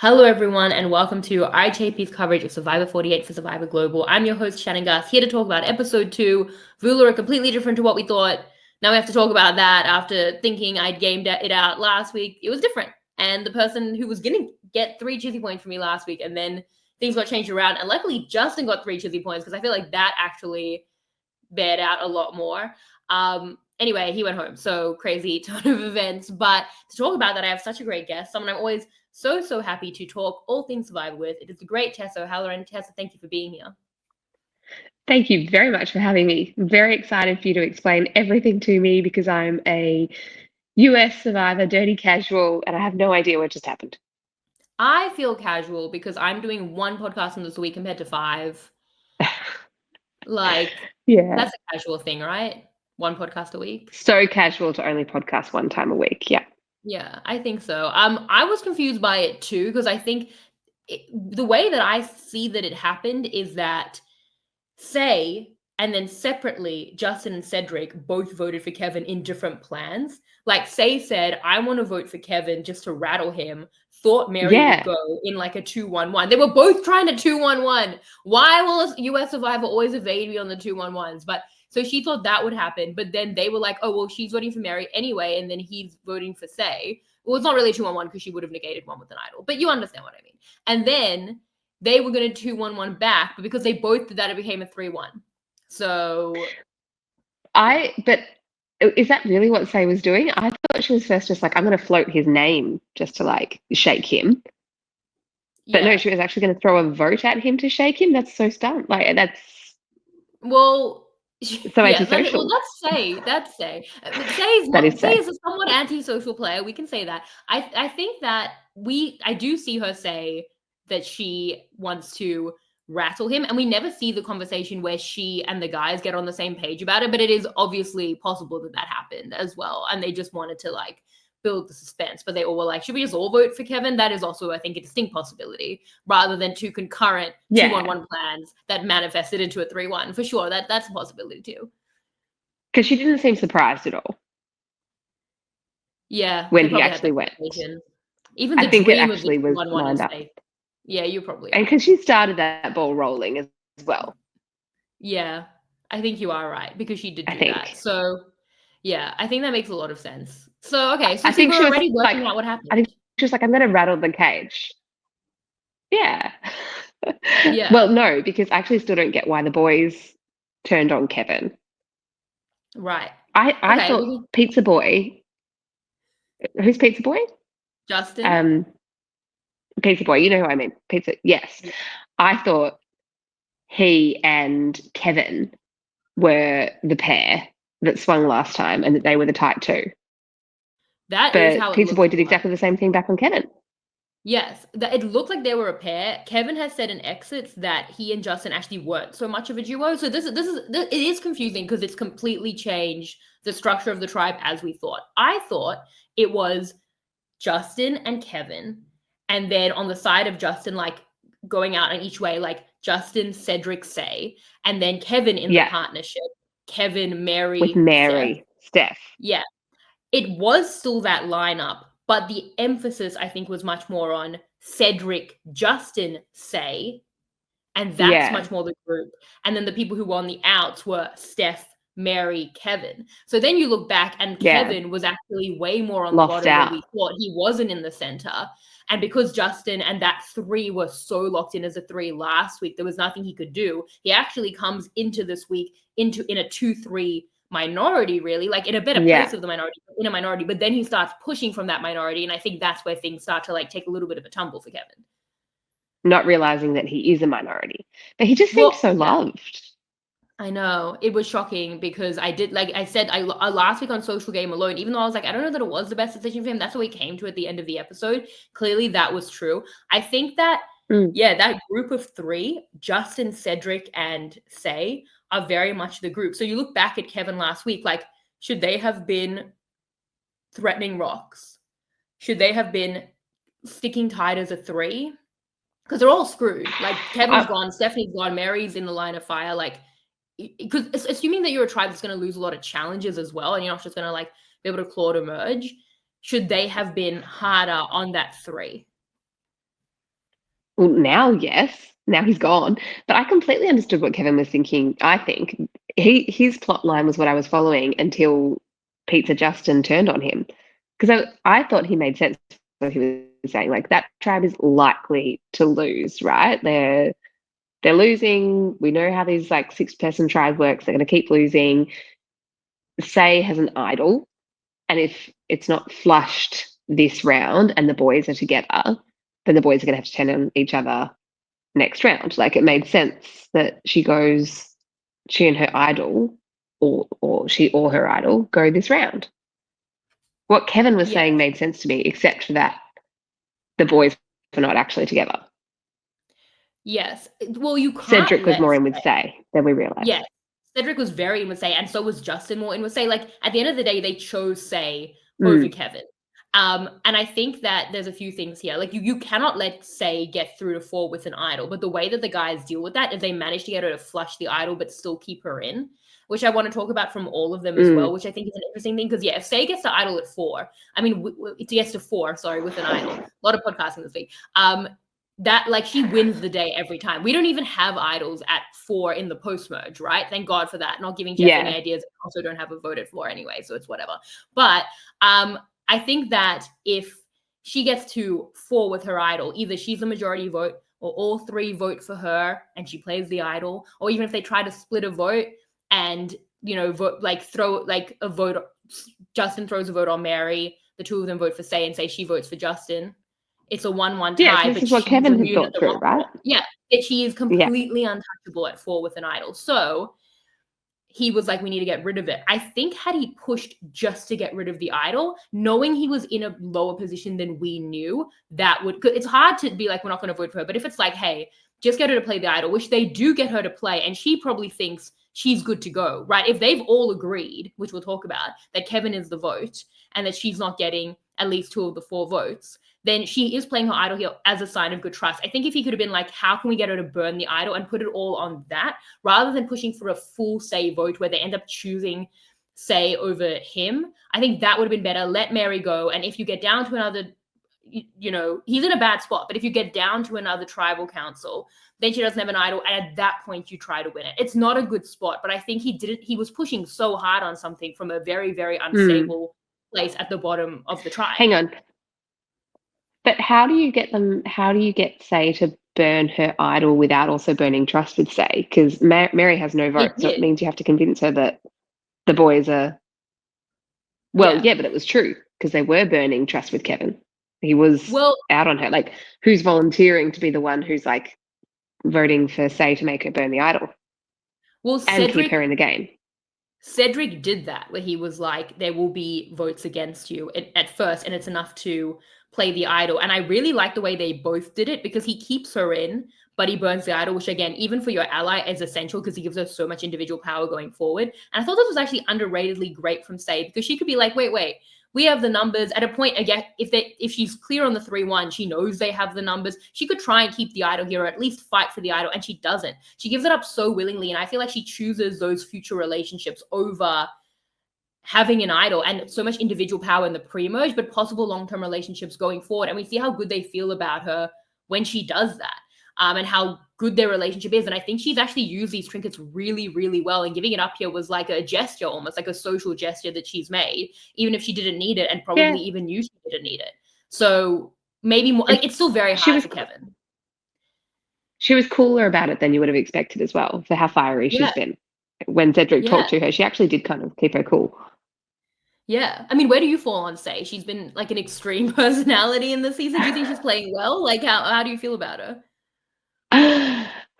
Hello, everyone, and welcome to RHAP's coverage of Survivor 48 for Survivor Global. I'm your host, Shannon Gus, here to talk about episode 2. Vula are completely different to what we thought. Now we have to talk about that after thinking I'd gamed it out last week. It was different. And the person who was going to get 3 cheesy points from me last week, and then things got changed around. And luckily, Justin got 3 cheesy points because I feel like that actually bared out a lot more. Anyway, he went home. So crazy ton of events. But to talk about that, I have such a great guest, someone I'm always so happy to talk all things Survivor with. It is the great Tessa O'Halloran. And Tessa, thank you for being here. Thank you very much for having me. I'm very excited for you to explain everything to me because I'm a US Survivor dirty casual and I have no idea what just happened. I feel casual because I'm doing 1 podcast in this week compared to 5. Yeah. That's a casual thing, right? 1 podcast a week. So casual to only podcast 1 time a week. Yeah. Yeah, I think so. I was confused by it too because I think the way that I see that it happened is that Say and then separately Justin and Cedric both voted for Kevin in different plans. Like Say said, I want to vote for Kevin just to rattle him. Thought Mary would go in like a 2-1-1. They were both trying to 2-1-1. Why will a US Survivor always evade me on the 2-1-1s? But so she thought that would happen, but then they were like, oh, well, she's voting for Mary anyway, and then he's voting for Say. Well, it's not really 2-1-1 because she would have negated one with an idol, but you understand what I mean. And then they were going to 2-1-1 back, but because they both did that, it became a 3-1. So but is that really what Say was doing? I thought she was first just like, I'm going to float his name just to like shake him. But no, she was actually going to throw a vote at him to shake him. That's so stunned. Like that's so antisocial. That's Say. Say is a somewhat antisocial player. We can say that. I think that I do see her say that she wants to rattle him, and we never see the conversation where she and the guys get on the same page about it, but it is obviously possible that happened as well, and they just wanted to like build the suspense, but they all were like, should we just all vote for Kevin? That is also, I think, a distinct possibility rather than 2 concurrent 2-1-1 plans that manifested into a 3-1. For sure, that's a possibility too. Because she didn't seem surprised at all. Yeah, when he actually went. Even the I think dream it actually of the was lined up. Yeah, you probably and because she started that ball rolling as well. Yeah, I think you are right because she did do that. So yeah, I think that makes a lot of sense. So okay, so I think we're already working out what happened. I think she was like, I'm going to rattle the cage. Yeah. Yeah. Well, no, because I actually still don't get why the boys turned on Kevin. Right. I thought Pizza Boy. Who's Pizza Boy? Justin. Pizza Boy. You know who I mean. Pizza. Yes. Yeah. I thought he and Kevin were the pair that swung last time, and that they were the type 2. But is how Pizza Boy did exactly the same thing back on Kevin. Yes, it looked like they were a pair. Kevin has said in exits that he and Justin actually weren't so much of a duo. So it is confusing because it's completely changed the structure of the tribe as we thought. I thought it was Justin and Kevin, and then on the side of Justin, like going out in each way, like Justin, Cedric, Say, and then Kevin in the partnership. Kevin, Mary, with Mary, Steph. Yeah, it was still that lineup. But the emphasis, I think, was much more on Cedric, Justin, Say, and that's much more the group. And then the people who were on the outs were Steph, Mary, Kevin. So then you look back and Kevin was actually way more on the bottom than we thought. He wasn't in the center. And because Justin and that 3 were so locked in as a 3 last week, there was nothing he could do. He actually comes into this week in a 2-3 minority, really, like in a better place of the minority, in a minority, but then he starts pushing from that minority, and I think that's where things start to like take a little bit of a tumble for Kevin. Not realizing that he is a minority, but he just seems so loved. I know, it was shocking because I did, like I said, last week on Social Game alone, even though I was like, I don't know that it was the best decision for him, that's what we came to at the end of the episode. Clearly that was true. I think that that group of 3, Justin, Cedric, and Say, are very much the group. So you look back at Kevin last week, like, should they have been threatening rocks? Should they have been sticking tight as a 3? Because they're all screwed. Like, Kevin's gone, Stephanie's gone, Mary's in the line of fire. Like, because assuming that you're a tribe that's going to lose a lot of challenges as well, and you're not just going to like be able to claw to merge, should they have been harder on that 3? Well, now, yes. Now he's gone. But I completely understood what Kevin was thinking. I think his plot line was what I was following until Pizza Justin turned on him. Because I thought he made sense what he was saying. Like that tribe is likely to lose, right? They're losing. We know how these like 6-person tribe works. They're going to keep losing. Say has an idol, and if it's not flushed this round and the boys are together, then the boys are going to have to turn on each other next round. Like it made sense that she and her idol, or she or her idol go this round. What Kevin was Yeah. saying made sense to me, except for that the boys are not actually together. Yes. Well, you can't Cedric was let more in with Say than we Yes. realized. Cedric was very in with Say, and so was Justin more in with Say. Like, at the end of the day, they chose Say over Mm, Kevin. And I think that there's a few things here. Like, you cannot let Say get through to 4 with an idol, but the way that the guys deal with that is they manage to get her to flush the idol but still keep her in, which I want to talk about from all of them as mm. well, which I think is an interesting thing. Because, yeah, if Say gets the idol at 4, I mean, it gets to 4, sorry, with an idol. A lot of podcasting this week. That like she wins the day every time. We don't even have idols at 4 in the post merge, right? Thank God for that. Not giving Jeff any Yeah. ideas. I also don't have a vote at 4 anyway, so it's whatever. But I think that if she gets to 4 with her idol, either she's the majority vote or all 3 vote for her and she plays the idol, or even if they try to split a vote and vote like throw like a vote, Justin throws a vote on Mary, the 2 of them vote for Say and say she votes for Justin. It's a 1-1 Yeah, so tie, this but is what she's Kevin had immune at thought the through, rock right? bottom. Yeah, that she is Yeah. completely untouchable at 4 with an idol. So he was like, we need to get rid of it. I think had he pushed just to get rid of the idol, knowing he was in a lower position than we knew, that would, cause it's hard to be like, we're not going to vote for her. But if it's like, hey, just get her to play the idol, which they do get her to play, and she probably thinks she's good to go, right? If they've all agreed, which we'll talk about, that Kevin is the vote and that she's not getting at least 2 of the 4 votes, then she is playing her idol here as a sign of good trust. I think if he could have been like, how can we get her to burn the idol and put it all on that, rather than pushing for a full Say vote where they end up choosing Say over him, I think that would have been better. Let Mary go. And if you get down to another, he's in a bad spot, but if you get down to another tribal council, then she doesn't have an idol. And at that point, you try to win it. It's not a good spot, but I think he was pushing so hard on something from a very, very unstable place at the bottom of the tribe. Hang on. But how do you get Say to burn her idol without also burning trust with Say? Because Mary has no They vote, so it did. means you have to convince her that the boys are. Well, Yeah. yeah, but it was true because they were burning trust with Kevin. He was Well, out on her. Like, who's volunteering to be the one who's like voting for Say to make her burn the idol well, and keep Cedric her in the game? Cedric did that, where he was like, there will be votes against you at first, and it's enough to play the idol. And I really like the way they both did it because he keeps her in, but he burns the idol, which again, even for your ally, is essential because he gives her so much individual power going forward. And I thought this was actually underratedly great from Say because she could be like, wait, we have the numbers at a point. Again, if she's clear on the 3-1, she knows they have the numbers. She could try and keep the idol here, or at least fight for the idol, and she doesn't. She gives it up so willingly, and I feel like she chooses those future relationships over having an idol and so much individual power in the pre-merge, but possible long-term relationships going forward. And we see how good they feel about her when she does that. And how good their relationship is. And I think she's actually used these trinkets really, really well. And giving it up here was like a gesture, almost like a social gesture that she's made, even if she didn't need it and Yeah. probably even knew she didn't need it. So maybe more, like it's still very She hard was for Kevin. she was cooler about it than you would have expected as well for how fiery Yeah. she's been. When Cedric Yeah. talked to her, she actually did kind of keep her cool. Yeah. I mean, where do you fall on Say? She's been like an extreme personality in the season. Do you think she's playing well? Like how do you feel about her?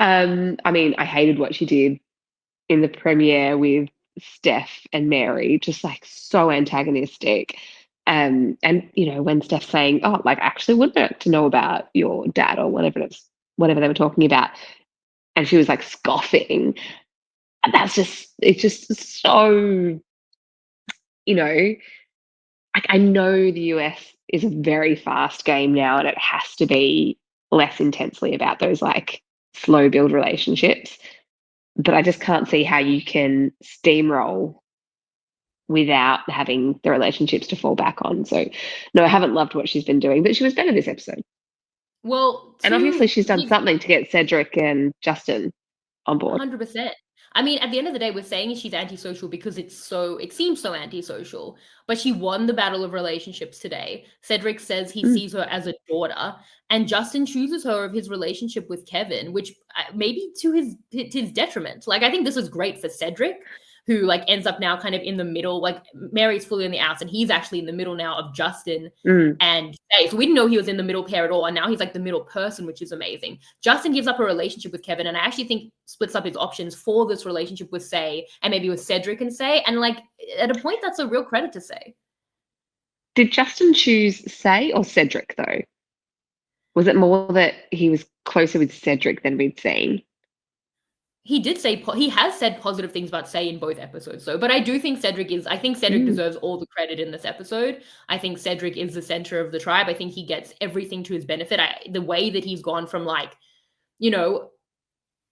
I mean, I hated what she did in the premiere with Steph and Mary, just like so antagonistic. And when Steph's saying, "Oh, like actually would like to know about your dad or whatever they were talking about," and she was like scoffing. And it's just so, I know the US is a very fast game now, and it has to be less intensely about those like slow build relationships. But I just can't see how you can steamroll without having the relationships to fall back on. So, no, I haven't loved what she's been doing, but she was better this episode. Well, And obviously she's done something to get Cedric and Justin on board. 100%. I mean, at the end of the day, we're saying she's antisocial because it seems so antisocial. But she won the battle of relationships today. Cedric says he sees her as a daughter, and Justin chooses her of his relationship with Kevin, which maybe to his detriment. Like, I think this is great for Cedric, who like ends up now kind of in the middle. Like, Mary's fully in the outs, and he's actually in the middle now of Justin and Faye. So we didn't know he was in the middle pair at all, and now he's like the middle person, which is amazing. Justin gives up a relationship with Kevin, and I actually think splits up his options for this relationship with Say, and maybe with Cedric and Say, and like at a point that's a real credit to Say. Did Justin choose Say or Cedric though? Was it more that he was closer with Cedric than we'd seen? He did say he has said positive things about Say in both episodes, though. But I do think Cedric deserves all the credit in this episode. I think Cedric is the center of the tribe. I think he gets everything to his benefit. The way that he's gone from like, you know,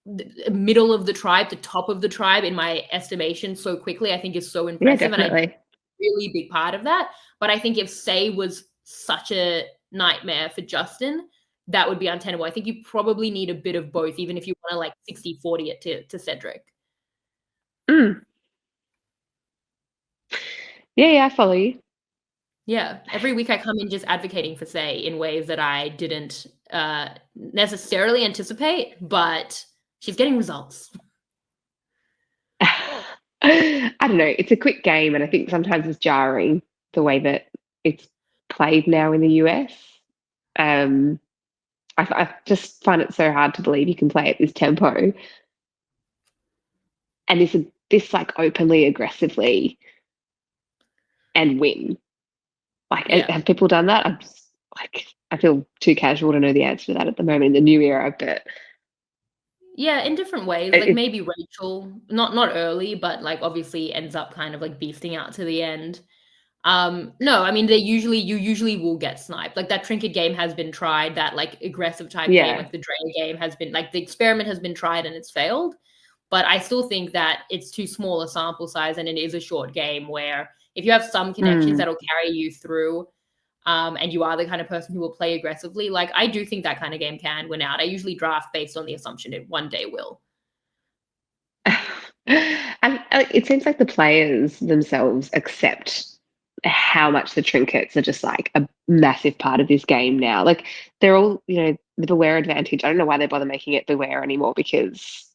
the middle of the tribe to top of the tribe, in my estimation, so quickly, I think is so impressive. Yeah, definitely. And really big part of that. But I think if Say was such a nightmare for Justin, that would be untenable. I think you probably need a bit of both, even if you want to like 60-40 it to Cedric. Yeah, I follow you. Yeah. Every week I come in just advocating for Say in ways that I didn't necessarily anticipate, but she's getting results. I don't know. It's a quick game, and I think sometimes it's jarring the way that it's played now in the US. I just find it so hard to believe you can play at this tempo and this like openly aggressively and win. Like, have people done that? I'm just, like, I feel too casual to know the answer to that at the moment in the new era, but yeah, in different ways. Like maybe Rachel, not early, but like obviously ends up kind of like beasting out to the end. No, I mean you usually will get sniped. Like that trinket game has been tried, that like aggressive type game, like the drain game has been like the experiment has been tried and it's failed. But I still think that it's too small a sample size and it is a short game where if you have some connections that'll carry you through, and you are the kind of person who will play aggressively, like I do think that kind of game can win out. I usually draft based on the assumption it one day will. And it seems like the players themselves accept how much the trinkets are just like a massive part of this game now. Like they're all, the beware advantage. I don't know why they bother making it beware anymore, because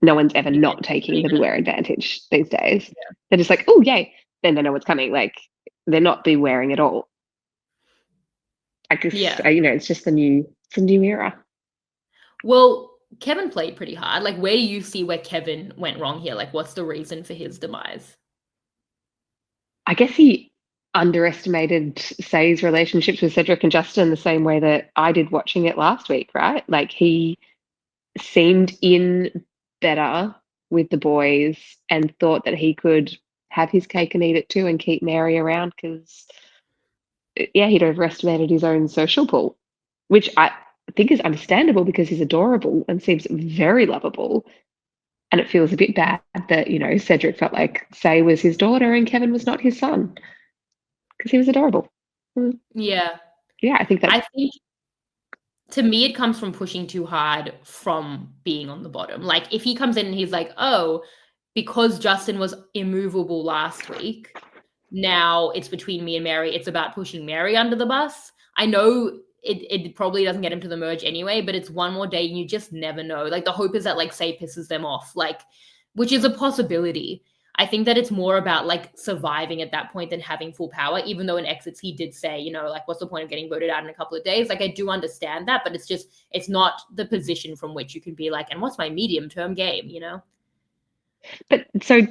no one's ever not taking the beware advantage these days. Yeah. They're just like, oh, yay. Then they know what's coming. Like they're not bewaring at all. I guess, it's just the new era. Well, Kevin played pretty hard. Like, where do you see where Kevin went wrong here? Like, what's the reason for his demise? I guess he underestimated Say's relationships with Cedric and Justin the same way that I did watching it last week, right? Like he seemed in better with the boys and thought that he could have his cake and eat it too and keep Mary around because, he'd overestimated his own social pool, which I think is understandable because he's adorable and seems very lovable. And it feels a bit bad that, Cedric felt like Say was his daughter and Kevin was not his son because he was adorable. Yeah. Yeah, I think to me, it comes from pushing too hard from being on the bottom. Like, if he comes in and he's like, oh, because Justin was immovable last week, now it's between me and Mary. It's about pushing Mary under the bus. I know it probably doesn't get him to the merge anyway, but it's one more day and you just never know. Like the hope is that like Say pisses them off, like, which is a possibility. I think that it's more about like surviving at that point than having full power, even though in exits he did say, like, what's the point of getting voted out in a couple of days? Like, I do understand that, but it's not the position from which you can be like, and what's my medium term game, But so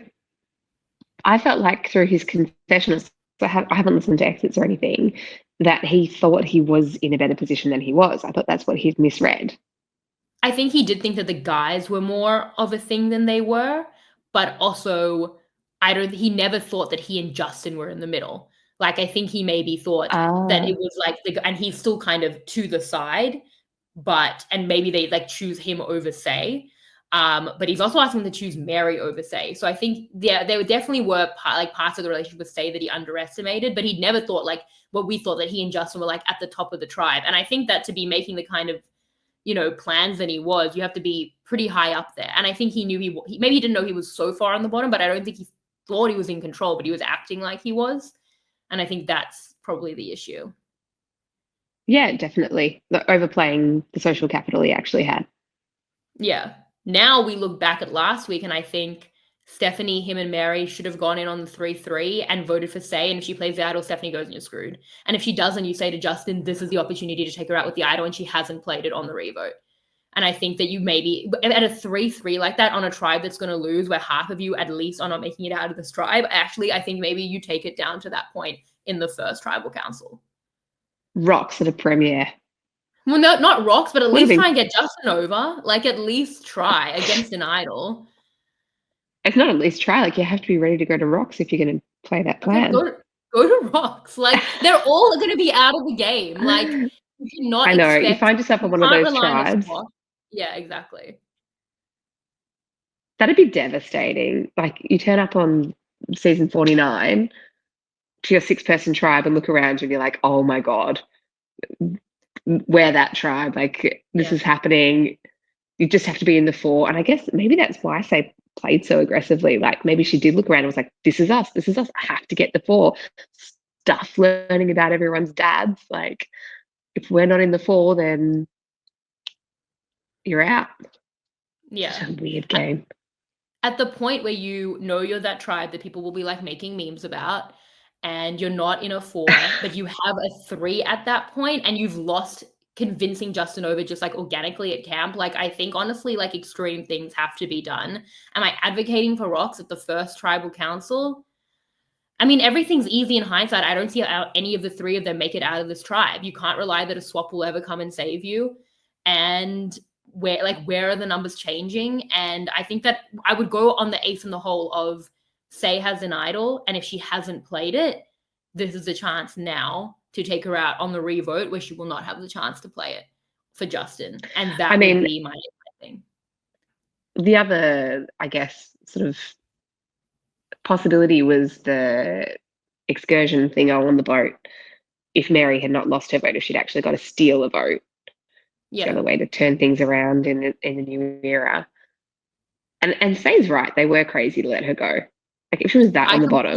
I felt like through his confessionals, I haven't listened to exits or anything, that he thought he was in a better position than he was. I thought that's what he'd misread. I think he did think that the guys were more of a thing than they were, but also he never thought that he and Justin were in the middle. Like, I think he maybe thought that it was like, and he's still kind of to the side, and maybe they like choose him over Say. But he's also asking to choose Mary over Say. So I think, yeah, there definitely were parts of the relationship with Say that he underestimated, but he never thought like what we thought, that he and Justin were like at the top of the tribe. And I think that to be making the kind of, plans that he was, you have to be pretty high up there. And I think he knew he maybe he didn't know he was so far on the bottom, but I don't think he thought he was in control, but he was acting like he was. And I think that's probably the issue. Yeah, definitely. Overplaying the social capital he actually had. Yeah. Now we look back at last week, and I think Stephanie, him, and Mary should have gone in on the 3-3 and voted for Say. And if she plays the idol, Stephanie goes and you're screwed. And if she doesn't, you say to Justin, this is the opportunity to take her out with the idol, and she hasn't played it on the revote. And I think that you maybe at a 3-3 like that on a tribe that's going to lose, where half of you at least are not making it out of this tribe, actually, I think maybe you take it down to that point in the first tribal council. Rocks at a premiere. Well, no, not rocks, but at least try and get Justin over. Like, at least try against an idol. It's not at least try. Like, you have to be ready to go to rocks if you're going to play that plan. Okay, go to rocks. Like, they're all going to be out of the game. Like, you cannot. I know. You find yourself on one of those tribes. Yeah, exactly. That'd be devastating. Like, you turn up on season 49 to your 6-person tribe and look around you and you're like, oh my God, we're that tribe. Like, this is happening. You just have to be in the 4. And I guess maybe that's why Say played so aggressively. Like, maybe she did look around and was like, this is us. I have to get the 4. Stuff learning about everyone's dads. Like, if we're not in the 4, then you're out. Yeah. It's a weird game. At the point where you know you're that tribe that people will be like making memes about, and you're not in a 4, but you have a 3 at that point, and you've lost convincing Justin over just like organically at camp. Like, I think honestly, like, extreme things have to be done. Am I advocating for rocks at the first tribal council? I mean, everything's easy in hindsight. I don't see how any of the 3 of them make it out of this tribe. You can't rely that a swap will ever come and save you. And where are the numbers changing? And I think that I would go on the ace in the hole of Say has an idol, and if she hasn't played it, this is the chance now to take her out on the revote, where she will not have the chance to play it for Justin. And that would be my thing. The other, I guess, sort of possibility was the excursion thing on the boat. If Mary had not lost her vote, if she'd actually got to steal a vote. Yeah. The other way to turn things around in the new era. And Say's right, they were crazy to let her go. Like, if she was that on the bottom.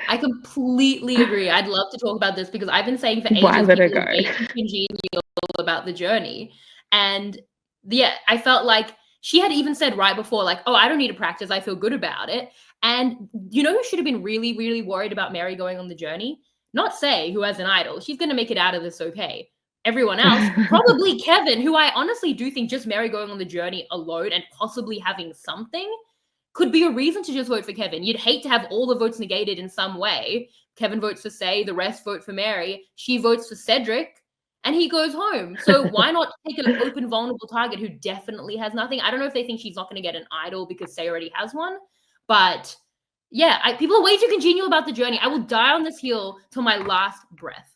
I completely agree. I'd love to talk about this because I've been saying for ages, why let her go? Congenial about the journey. And yeah, I felt like she had even said right before, like, oh, I don't need to practice. I feel good about it. And you know who should have been really, really worried about Mary going on the journey? Not Say, who has an idol. She's going to make it out of this okay. Everyone else, probably Kevin, who I honestly do think just Mary going on the journey alone and possibly having something could be a reason to just vote for Kevin. You'd hate to have all the votes negated in some way. Kevin votes for Say, the rest vote for Mary. She votes for Cedric, and he goes home. So why not take an open, vulnerable target who definitely has nothing? I don't know if they think she's not going to get an idol because Say already has one. But yeah, people are way too congenial about the journey. I will die on this hill till my last breath.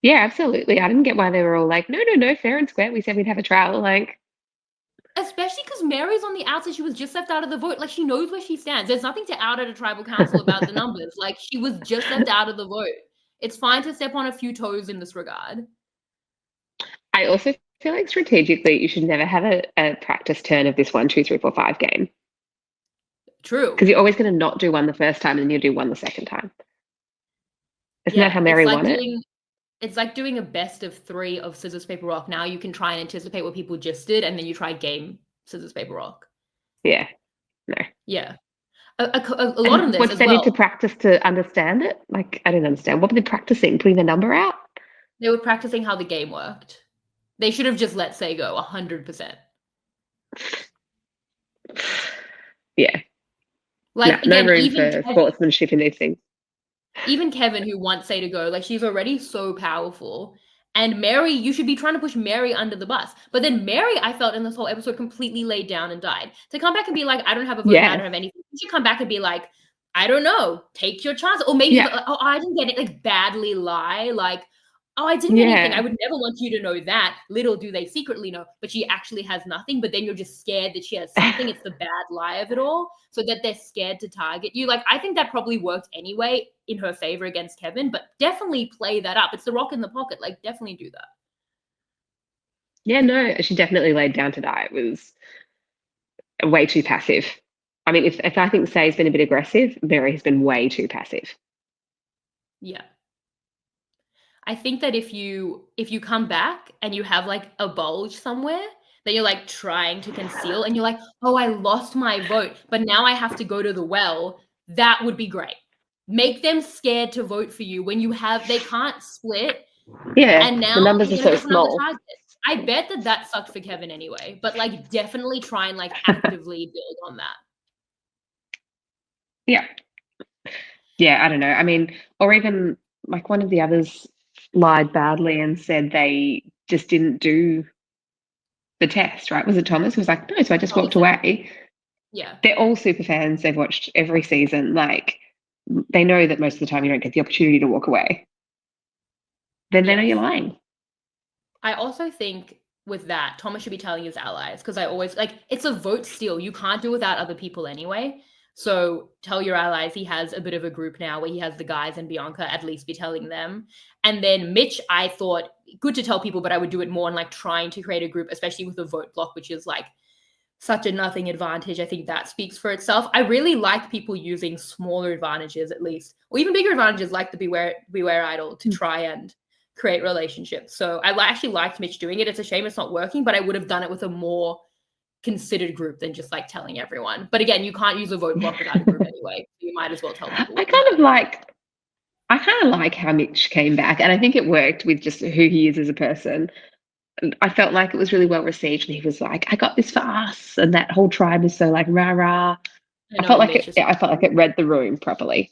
Yeah, absolutely. I didn't get why they were all like, no, fair and square. We said we'd have a trial. Like, especially because Mary's on the outside. She was just left out of the vote. Like, she knows where she stands. There's nothing to out at a tribal council about the numbers. Like, she was just left out of the vote. It's fine to step on a few toes in this regard. I also feel like strategically, you should never have a practice turn of this 1, 2, 3, 4, 5 game. True. Because you're always going to not do one the first time and then you'll do one the second time. Isn't that how Mary won it? It's like doing a best of 3 of scissors, paper, rock. Now you can try and anticipate what people just did, and then you try game scissors, paper, rock. Yeah. No. Yeah. A lot of this what's as they well. Need to practice to understand it? Like, I didn't understand. What were they practicing? Putting the number out? They were practicing how the game worked. They should have just let Say go 100%. Yeah. Like, no room for sportsmanship in these things. Even Kevin, who wants Say to go, like, she's already so powerful. And Mary, you should be trying to push Mary under the bus. But then Mary, I felt in this whole episode, completely laid down and died. To come back and be like, I don't have a vote, I don't have anything. You should come back and be like, I don't know, take your chance. Or maybe, oh, I didn't get it, like, badly lie. Like, oh, I didn't get anything. I would never want you to know that. Little do they secretly know, but she actually has nothing. But then you're just scared that she has something. It's the bad lie of it all, so that they're scared to target you. Like, I think that probably worked anyway in her favor against Kevin, but definitely play that up. It's the rock in the pocket. Like, definitely do that. Yeah, no, she definitely laid down to die. It was way too passive. I mean, if I think Say's been a bit aggressive, Mary has been way too passive. Yeah. I think that if you come back and you have like a bulge somewhere that you're like trying to conceal and you're like, oh, I lost my vote, but now I have to go to the well, that would be great. Make them scared to vote for you when they can't split, Yeah, and the now numbers are you're gonna so go for another small. target. I bet that sucked for Kevin anyway, but like definitely try and like actively build on that. Yeah. Yeah, I don't know. I mean, or even like one of the others lied badly and said they just didn't do the test, right? Was it Thomas who was like, no, so I just Thomas walked said, away? yeah. They're all super fans. They've watched every season. Like, they know that most of the time you don't get the opportunity to walk away. Then they know Yes. you're lying. I also think with that, Thomas should be telling his allies, because I always like, it's a vote steal. You can't do without other people anyway. So tell your allies he has a bit of a group now where he has the guys and Bianca, at least be telling them. And then Mitch, I thought good to tell people, but I would do it more in like trying to create a group, especially with the vote block, which is like such a nothing advantage. I think that speaks for itself. I really like people using smaller advantages, at least, or even bigger advantages, like the beware idol, to try and create relationships. So I actually liked Mitch doing it. It's a shame it's not working, but I would have done it with a more considered group than just like telling everyone. But again, you can't use a vote block without a group anyway. So you might as well tell people I what you kind have. of like I kind of like how Mitch came back, and I think it worked with just who he is as a person. And I felt like it was really well received, and he was like, "I got this for us," and that whole tribe is so like rah rah. I know Mitch is. I felt like it read the room properly.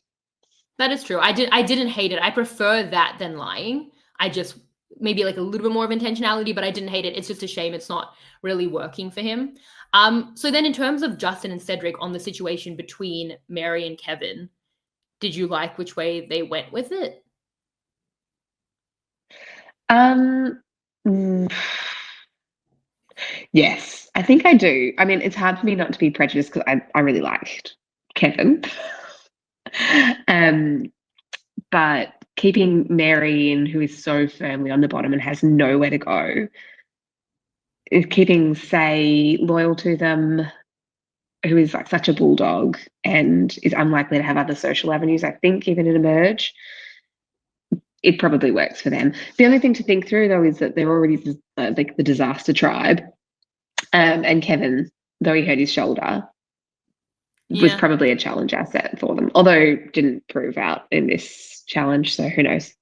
That is true. I didn't hate it. I prefer that than lying. I just maybe like a little bit more of intentionality, but I didn't hate it. It's just a shame it's not really working for him. So then in terms of Justin and Cedric on the situation between Mary and Kevin, did you like which way they went with it? Um, mm, yes, I think I do. I mean, it's hard for me not to be prejudiced because I really liked Kevin. Um, but keeping Mary in, who is so firmly on the bottom and has nowhere to go, is keeping Say loyal to them, who is like such a bulldog and is unlikely to have other social avenues, I think, even in a merge. It probably works for them. The only thing to think through, though, is that they're already like the disaster tribe. And Kevin, though he hurt his shoulder, was Yeah. probably a challenge asset for them, although didn't prove out in this challenge. So who knows?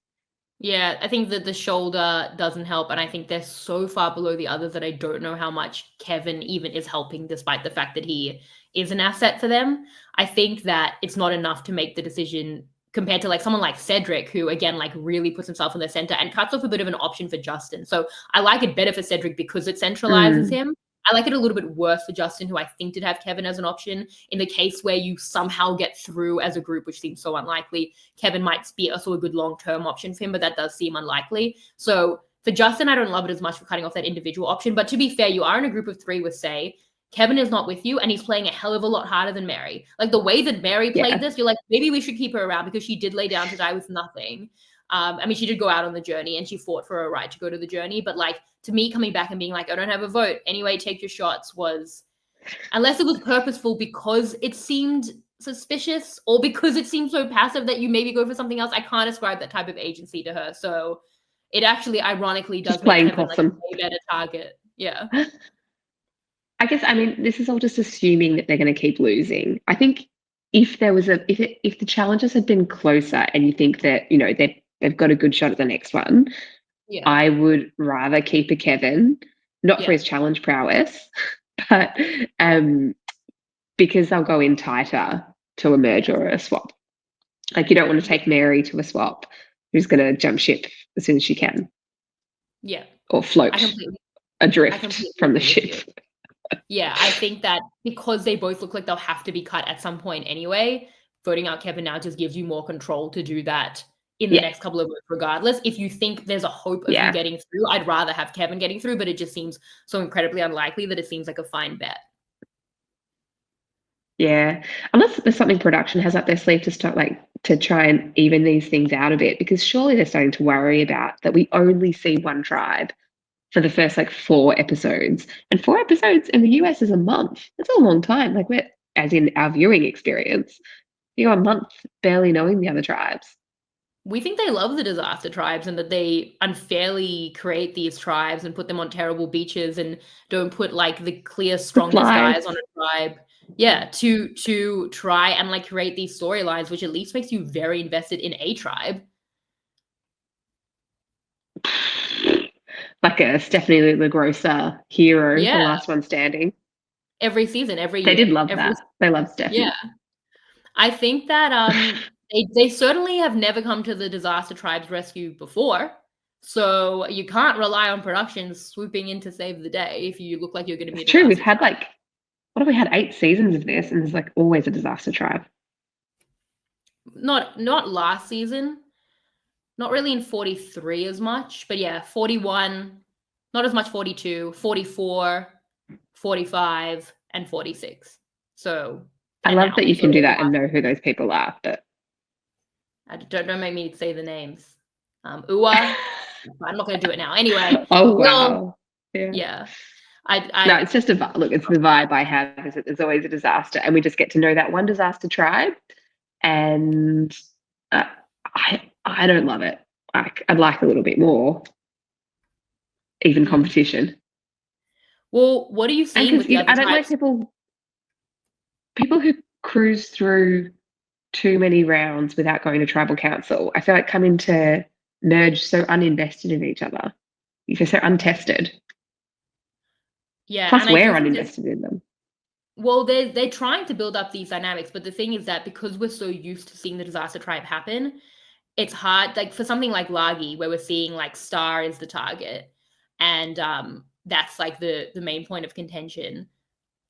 Yeah, I think that the shoulder doesn't help, and I think they're so far below the others that I don't know how much Kevin even is helping, despite the fact that he is an asset for them. I think that it's not enough to make the decision compared to like someone like Cedric, who again like really puts himself in the center and cuts off a bit of an option for Justin. So I like it better for Cedric because it centralizes Mm. him. I like it a little bit worse for Justin, who I think did have Kevin as an option. In the case where you somehow get through as a group, which seems so unlikely, Kevin might be also a good long-term option for him, but that does seem unlikely. So for Justin, I don't love it as much for cutting off that individual option. But to be fair, you are in a group of three with Say. Kevin is not with you, and he's playing a hell of a lot harder than Mary. Like the way that Mary played Yeah. this, you're like, maybe we should keep her around because she did lay down to die with nothing. I mean, she did go out on the journey and she fought for her right to go to the journey. But like to me, coming back and being like, I don't have a vote. Anyway, take your shots was, unless it was purposeful because it seemed suspicious or because it seemed so passive that you maybe go for something else. I can't ascribe that type of agency to her. So it actually ironically does Just make playing Kevin like a possum. way better target. Yeah. I guess, I mean, this is all just assuming that they're going to keep losing. I think if the challenges had been closer and you think that, you know, they've got a good shot at the next one, Yeah. I would rather keep a Kevin, not for Yeah. his challenge prowess, but because they'll go in tighter to a merge or a swap. Like you don't want to take Mary to a swap who's going to jump ship as soon as she can Yeah. or float I completely adrift from the agree with you. ship. Yeah, I think that because they both look like they'll have to be cut at some point anyway, voting out Kevin now just gives you more control to do that in the next couple of votes regardless. If you think there's a hope of you getting through, I'd rather have Kevin getting through, but it just seems so incredibly unlikely that it seems like a fine bet. Yeah, unless there's something production has up their sleeve to start to try and even these things out a bit, because surely they're starting to worry about that we only see one tribe for the first 4 episodes, and 4 episodes in the US is a month. It's a long time. We're, as in our viewing experience, you go a month barely knowing the other tribes. We think they love the disaster tribes and that they unfairly create these tribes and put them on terrible beaches and don't put the clear strongest guys on a tribe. Yeah, to try and create these storylines, which at least makes you very invested in a tribe. Like a Stephanie LaGrossa hero, the last one standing. Every season, every year. They did love that. They love Stephanie. Yeah. I think that they certainly have never come to the disaster tribe's rescue before. So you can't rely on production swooping in to save the day if you look like you're going to be. It's true. We've had what have we had? 8 seasons of this, and there's always a disaster tribe. Not last season. Not really in 43 as much, but yeah, 41, not as much 42, 44, 45, and 46. So I love that you can do that and know who those people are, but don't make me say the names. Uwa, I'm not going to do it now. Anyway. Oh wow. Yeah. No, it's just look, it's the vibe I have, is that there's always a disaster, and we just get to know that one disaster tribe, and I don't love it. I'd like a little bit more even competition. Well, what are you seeing with the other I don't like people who cruise through too many rounds without going to tribal council. I feel like coming to merge so uninvested in each other. You're so untested. Yeah. Plus, we're uninvested in them. Well, they're trying to build up these dynamics, but the thing is that because we're so used to seeing the disaster tribe happen, it's hard. For something like Lagi, where we're seeing Star is the target, and that's the main point of contention.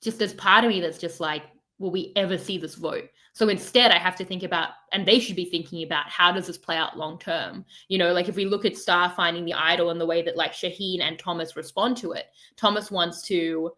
Just there's part of me that's just will we ever see this vote? So instead, I have to think about, and they should be thinking about, how does this play out long term? If we look at Star finding the idol and the way that Shaheen and Thomas respond to it, Thomas wants to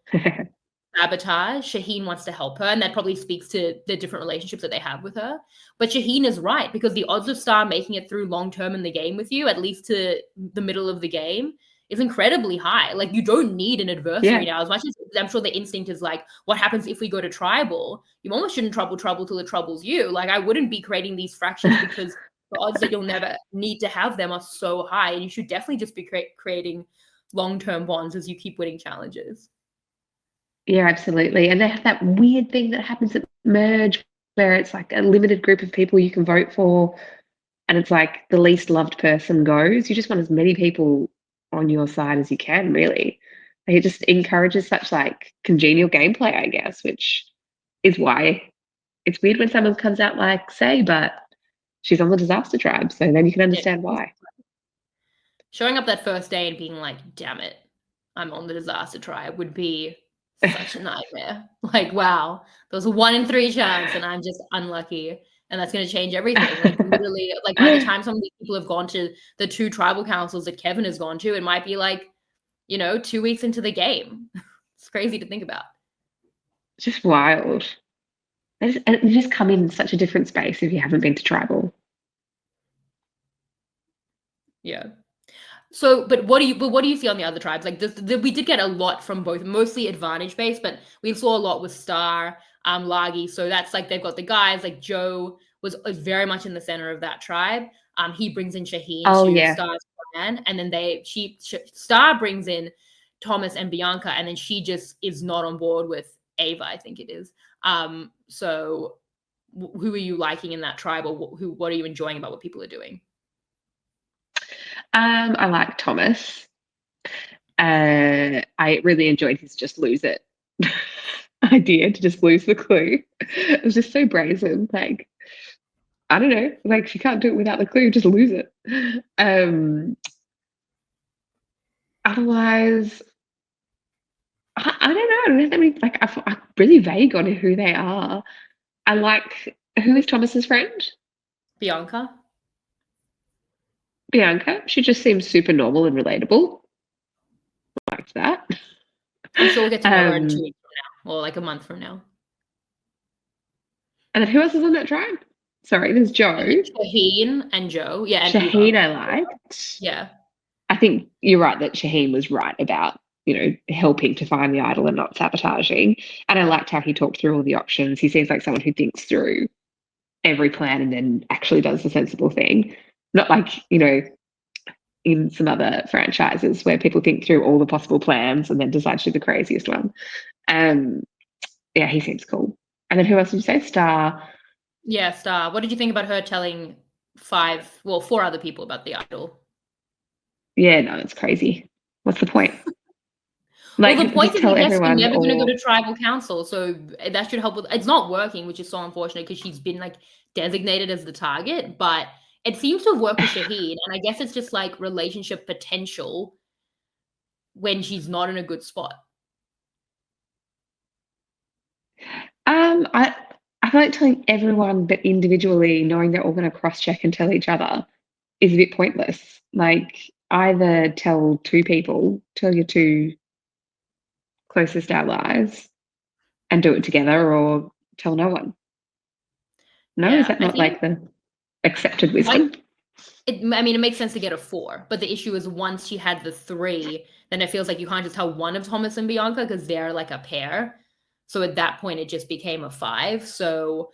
sabotage, Shaheen wants to help her, and that probably speaks to the different relationships that they have with her. But Shaheen is right, because the odds of Star making it through long term in the game with you, at least to the middle of the game, is incredibly high. You don't need an adversary now. As much as I'm sure the instinct is what happens if we go to tribal? You almost shouldn't trouble till it troubles you. I wouldn't be creating these fractions because the odds that you'll never need to have them are so high, and you should definitely just be creating long-term bonds as you keep winning challenges. Yeah, absolutely. And they have that weird thing that happens at merge, where it's a limited group of people you can vote for, and it's the least loved person goes. You just want as many people on your side as you can, really. It just encourages such congenial gameplay, I guess, which is why it's weird when someone comes out Say, but she's on the disaster tribe, so then you can understand why. Showing up that first day and being damn it, I'm on the disaster tribe, would be such a nightmare. Wow, there was a 1 in 3 chance and I'm just unlucky. And that's going to change everything. Literally, by the time some of these people have gone to the 2 tribal councils that Kevin has gone to, it might be 2 weeks into the game. It's crazy to think about. It's just wild. And you just come in such a different space if you haven't been to tribal. Yeah. So, but what do you see on the other tribes? We did get a lot from both, mostly advantage based, but we saw a lot with Star, Lagi. So that's they've got the guys Joe was very much in the center of that tribe. He brings in Shaheen to Star's plan, and then Star brings in Thomas and Bianca, and then she just is not on board with Ava, I think it is. So who are you liking in that tribe, or what are you enjoying about what people are doing? I like Thomas. I really enjoyed his just lose it idea, to just lose the clue. It was just so brazen. I don't know, if you can't do it without the clue, just lose it. Otherwise, I don't know. I don't have that many, I'm really vague on who they are. I like, who is Thomas's friend? Bianca. Bianca, she just seems super normal and relatable. Like that. I'm sure we'll get to know her in 2 Um, weeks from now, or like a month from now. and then who else is on that tribe? Sorry, there's Joe. Shaheen and Joe, yeah, and Shaheen Eva. I liked. Yeah. I think you're right that Shaheen was right about, helping to find the idol and not sabotaging. And I liked how he talked through all the options. He seems like someone who thinks through every plan and then actually does the sensible thing. Not like, in some other franchises where people think through all the possible plans and then decide to do the craziest one. Um, yeah, he seems cool. And then who else did you say? Star. Yeah, Star. What did you think about her telling four other people about the idol? Yeah, no, it's crazy. What's the point? Well, the Like, point just is, I tell guess we're everyone never going to go or to tribal council, so that should help with. It's not working, which is so unfortunate because she's been like designated as the target, but it seems to have worked with Shahid, and I guess it's just like relationship potential when she's not in a good spot. I feel like telling everyone but individually, knowing they're all going to cross check and tell each other is a bit pointless. Like, either tell two people, tell your two closest allies and do it together, or tell no one. No, is Yeah, that I not think like the accepted like wisdom? I mean, it makes sense to get a 4, but the issue is once she had the 3, then it feels like you can't just tell one of Thomas and Bianca because they're like a pair. So at that point, it just became a 5. So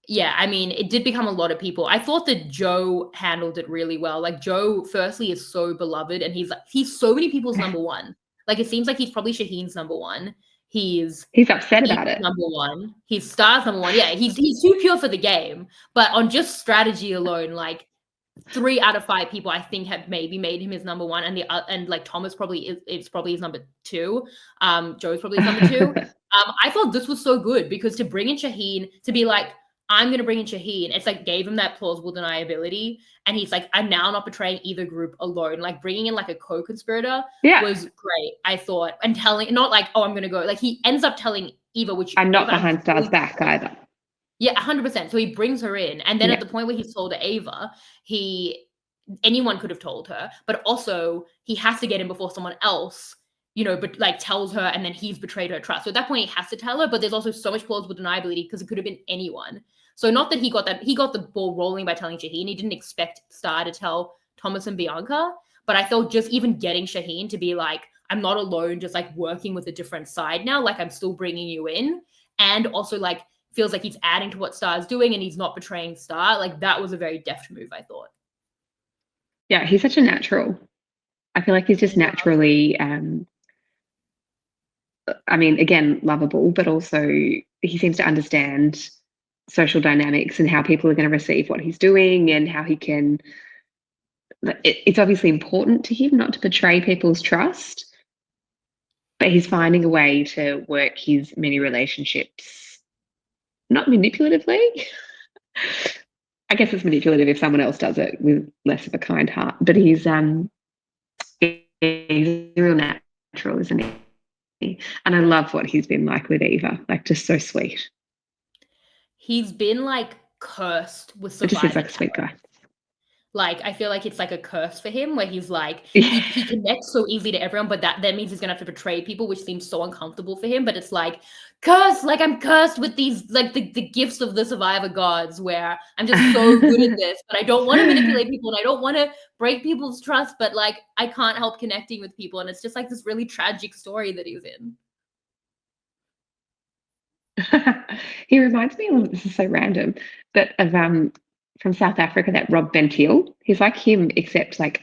yeah, I mean, it did become a lot of people. I thought that Joe handled it really well. Like Joe, firstly, is so beloved, and he's so many people's number one. Like it seems like he's probably Shaheen's number one. He's He's upset about Eva's it. number one. He's Star's number one. Yeah, he's too pure for the game. But on just strategy alone, like 3 out of 5 people I think have maybe made him his number one, and and like Thomas probably is probably his number 2. Joe's probably his number 2. I thought this was so good because to bring in Shaheen, to be like, I'm gonna bring in Shaheen, it's like gave him that plausible deniability, and he's like, I'm now not betraying either group alone. Like bringing in like a co-conspirator Yeah, was great, I thought, and telling not like, oh, I'm gonna go. Like he ends up telling Eva, which I'm not Eva behind Star's actually back either. yeah, 100%. So he brings her in, and then at Yeah, the point where he's told to Ava, he anyone could have told her, but also he has to get in before someone else, but like tells her, and then he's betrayed her trust. So at that point, he has to tell her, but there's also so much plausible deniability because it could have been anyone. So not that he got the ball rolling by telling Shaheen. He didn't expect Star to tell Thomas and Bianca, but I thought just even getting Shaheen to be like, I'm not alone, just like working with a different side now, like I'm still bringing you in, and also like feels like he's adding to what Star's doing and he's not betraying Star. Like that was a very deft move, I thought. yeah, he's such a natural. I feel like he's just naturally, I mean, again, lovable, but also he seems to understand social dynamics and how people are going to receive what he's doing and how he can. It's obviously important to him not to betray people's trust, but he's finding a way to work his many relationships, not manipulatively. I guess it's manipulative if someone else does it with less of a kind heart, but he's a real natural, isn't he? And I love what he's been like with Eva, like just so sweet. He's been like cursed with It just seems survivor like a sweet talent. guy. Like I feel like it's like a curse for him where he's like Yeah. he connects so easily to everyone, but that means he's gonna have to betray people, which seems so uncomfortable for him. But it's like curse, like I'm cursed with these like the gifts of the survivor gods, where I'm just so good at this, but I don't want to manipulate people and I don't want to break people's trust, but like I can't help connecting with people, and it's just like this really tragic story that he's in. He reminds me of, this is so random, but of from South Africa, that Rob Bentil. He's like him, except like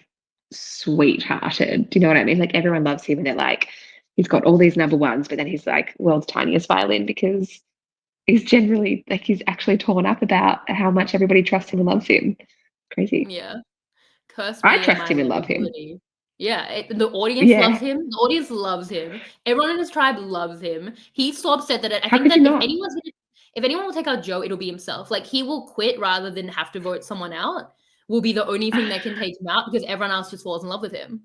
sweethearted. Do you know what I mean? Like everyone loves him, and they're like, he's got all these number ones, but then he's like world's tiniest violin because he's generally like he's actually torn up about how much everybody trusts him and loves him. Crazy. Yeah. Curse I me and trust my him and love him. lovability. Yeah, the audience loves Yeah. him. The audience loves him. Everyone in his tribe loves him. He's so upset that I How think could you that not? if anyone will take out Joe, it'll be himself. Like he will quit rather than have to vote someone out. Will be the only thing that can take him out because everyone else just falls in love with him.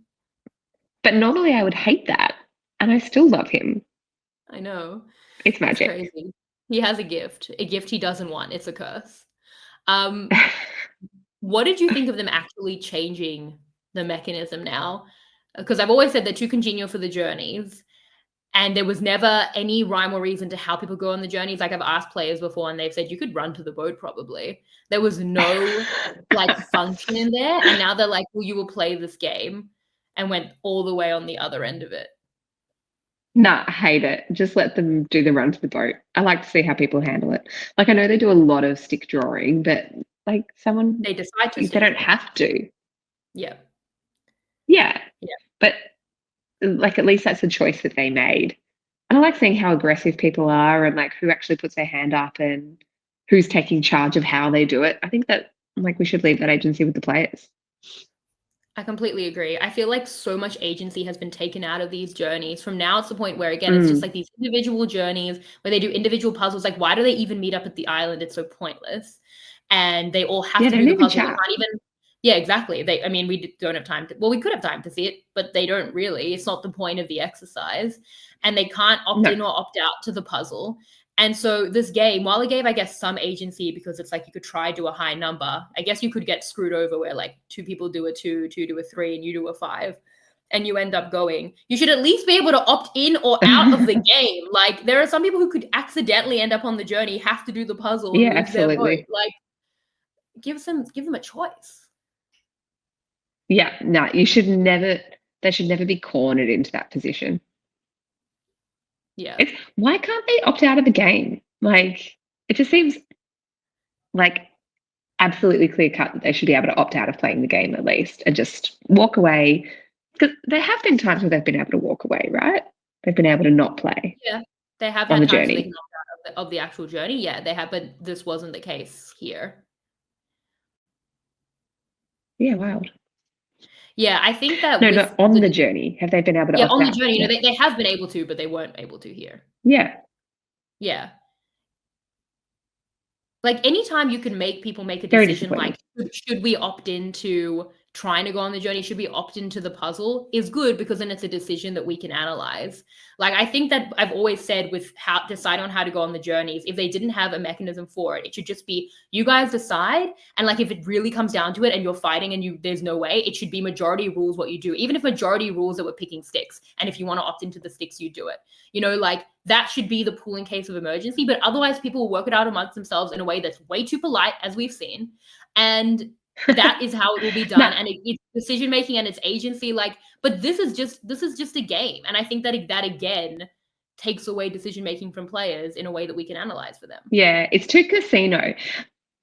But normally I would hate that, and I still love him. I know. It's It's magic. crazy. He has a gift he doesn't want. It's a curse. Um What did you think of them actually changing the mechanism now? Because I've always said they're too congenial for the journeys, and there was never any rhyme or reason to how people go on the journeys. Like I've asked players before, and they've said you could run to the boat probably. There was no like function in there, and now they're like, well, you will play this game, and went all the way on the other end of it. Nah, I hate it. Just let them do the run to the boat. I like to see how people handle it. Like I know they do a lot of stick drawing, but like someone They decide to they stick don't draw. have to. Yeah. Yeah. Yeah. But like at least that's a choice that they made. And I like seeing how aggressive people are and like who actually puts their hand up and who's taking charge of how they do it. I think that like we should leave that agency with the players. I completely agree. I feel like so much agency has been taken out of these journeys. From now, it's the point where, again, it's just Mm. like these individual journeys where they do individual puzzles. Like, why do they even meet up at the island? It's so pointless. And they all have Yeah, to they do don't the even puzzle. They chat. can't even. Yeah, exactly. I mean, don't have time to. Well, we could have time to see it, but they don't really. It's not the point of the exercise. And they can't opt No. in or opt out to the puzzle. And so this game, while it gave, I guess, some agency because it's like you could try do a high number, I guess you could get screwed over where like two people do a two do a three, and you do a five, and you end up going. You should at least be able to opt in or out of the game. Like there are some people who could accidentally end up on the journey, have to do the puzzle, and Yeah, lose their vote. absolutely. Like give them a choice. Yeah, no, you should never, they should never be cornered into that position. Yeah. It's why can't they opt out of the game? Like, it just seems like absolutely clear cut that they should be able to opt out of playing the game at least and just walk away. Because there have been times where they've been able to walk away, right? They've been able to not play Yeah. They have on had the times where they can journey. opt out of the actual journey. Yeah, they have, but this wasn't the case here. Yeah, wild. Yeah, I think that No, with not on the the journey. Have they been able to yeah, opt on the out? journey, Yeah. they have been able to, but they weren't able to here. Yeah. Yeah. Like, anytime you can make people make a Very decision, disappointing. like, should we opt into trying to go on the journey? Should we opt into the puzzle? Is good because then it's a decision that we can analyze. Like, I think that I've always said with how decide on how to go on the journeys, if they didn't have a mechanism for it, it should just be you guys decide. And like, if it really comes down to it and you're fighting and there's no way, it should be majority rules what you do. Even if majority rules that we're picking sticks. And if you want to opt into the sticks, you do it. You know, like that should be the pool in case of emergency. But otherwise, people will work it out amongst themselves in a way that's way too polite, as we've seen. And that is how it will be done. No. And it's decision making and it's agency. Like, but this is just a game. And I think that again takes away decision making from players in a way that we can analyze for them. Yeah, it's too casino.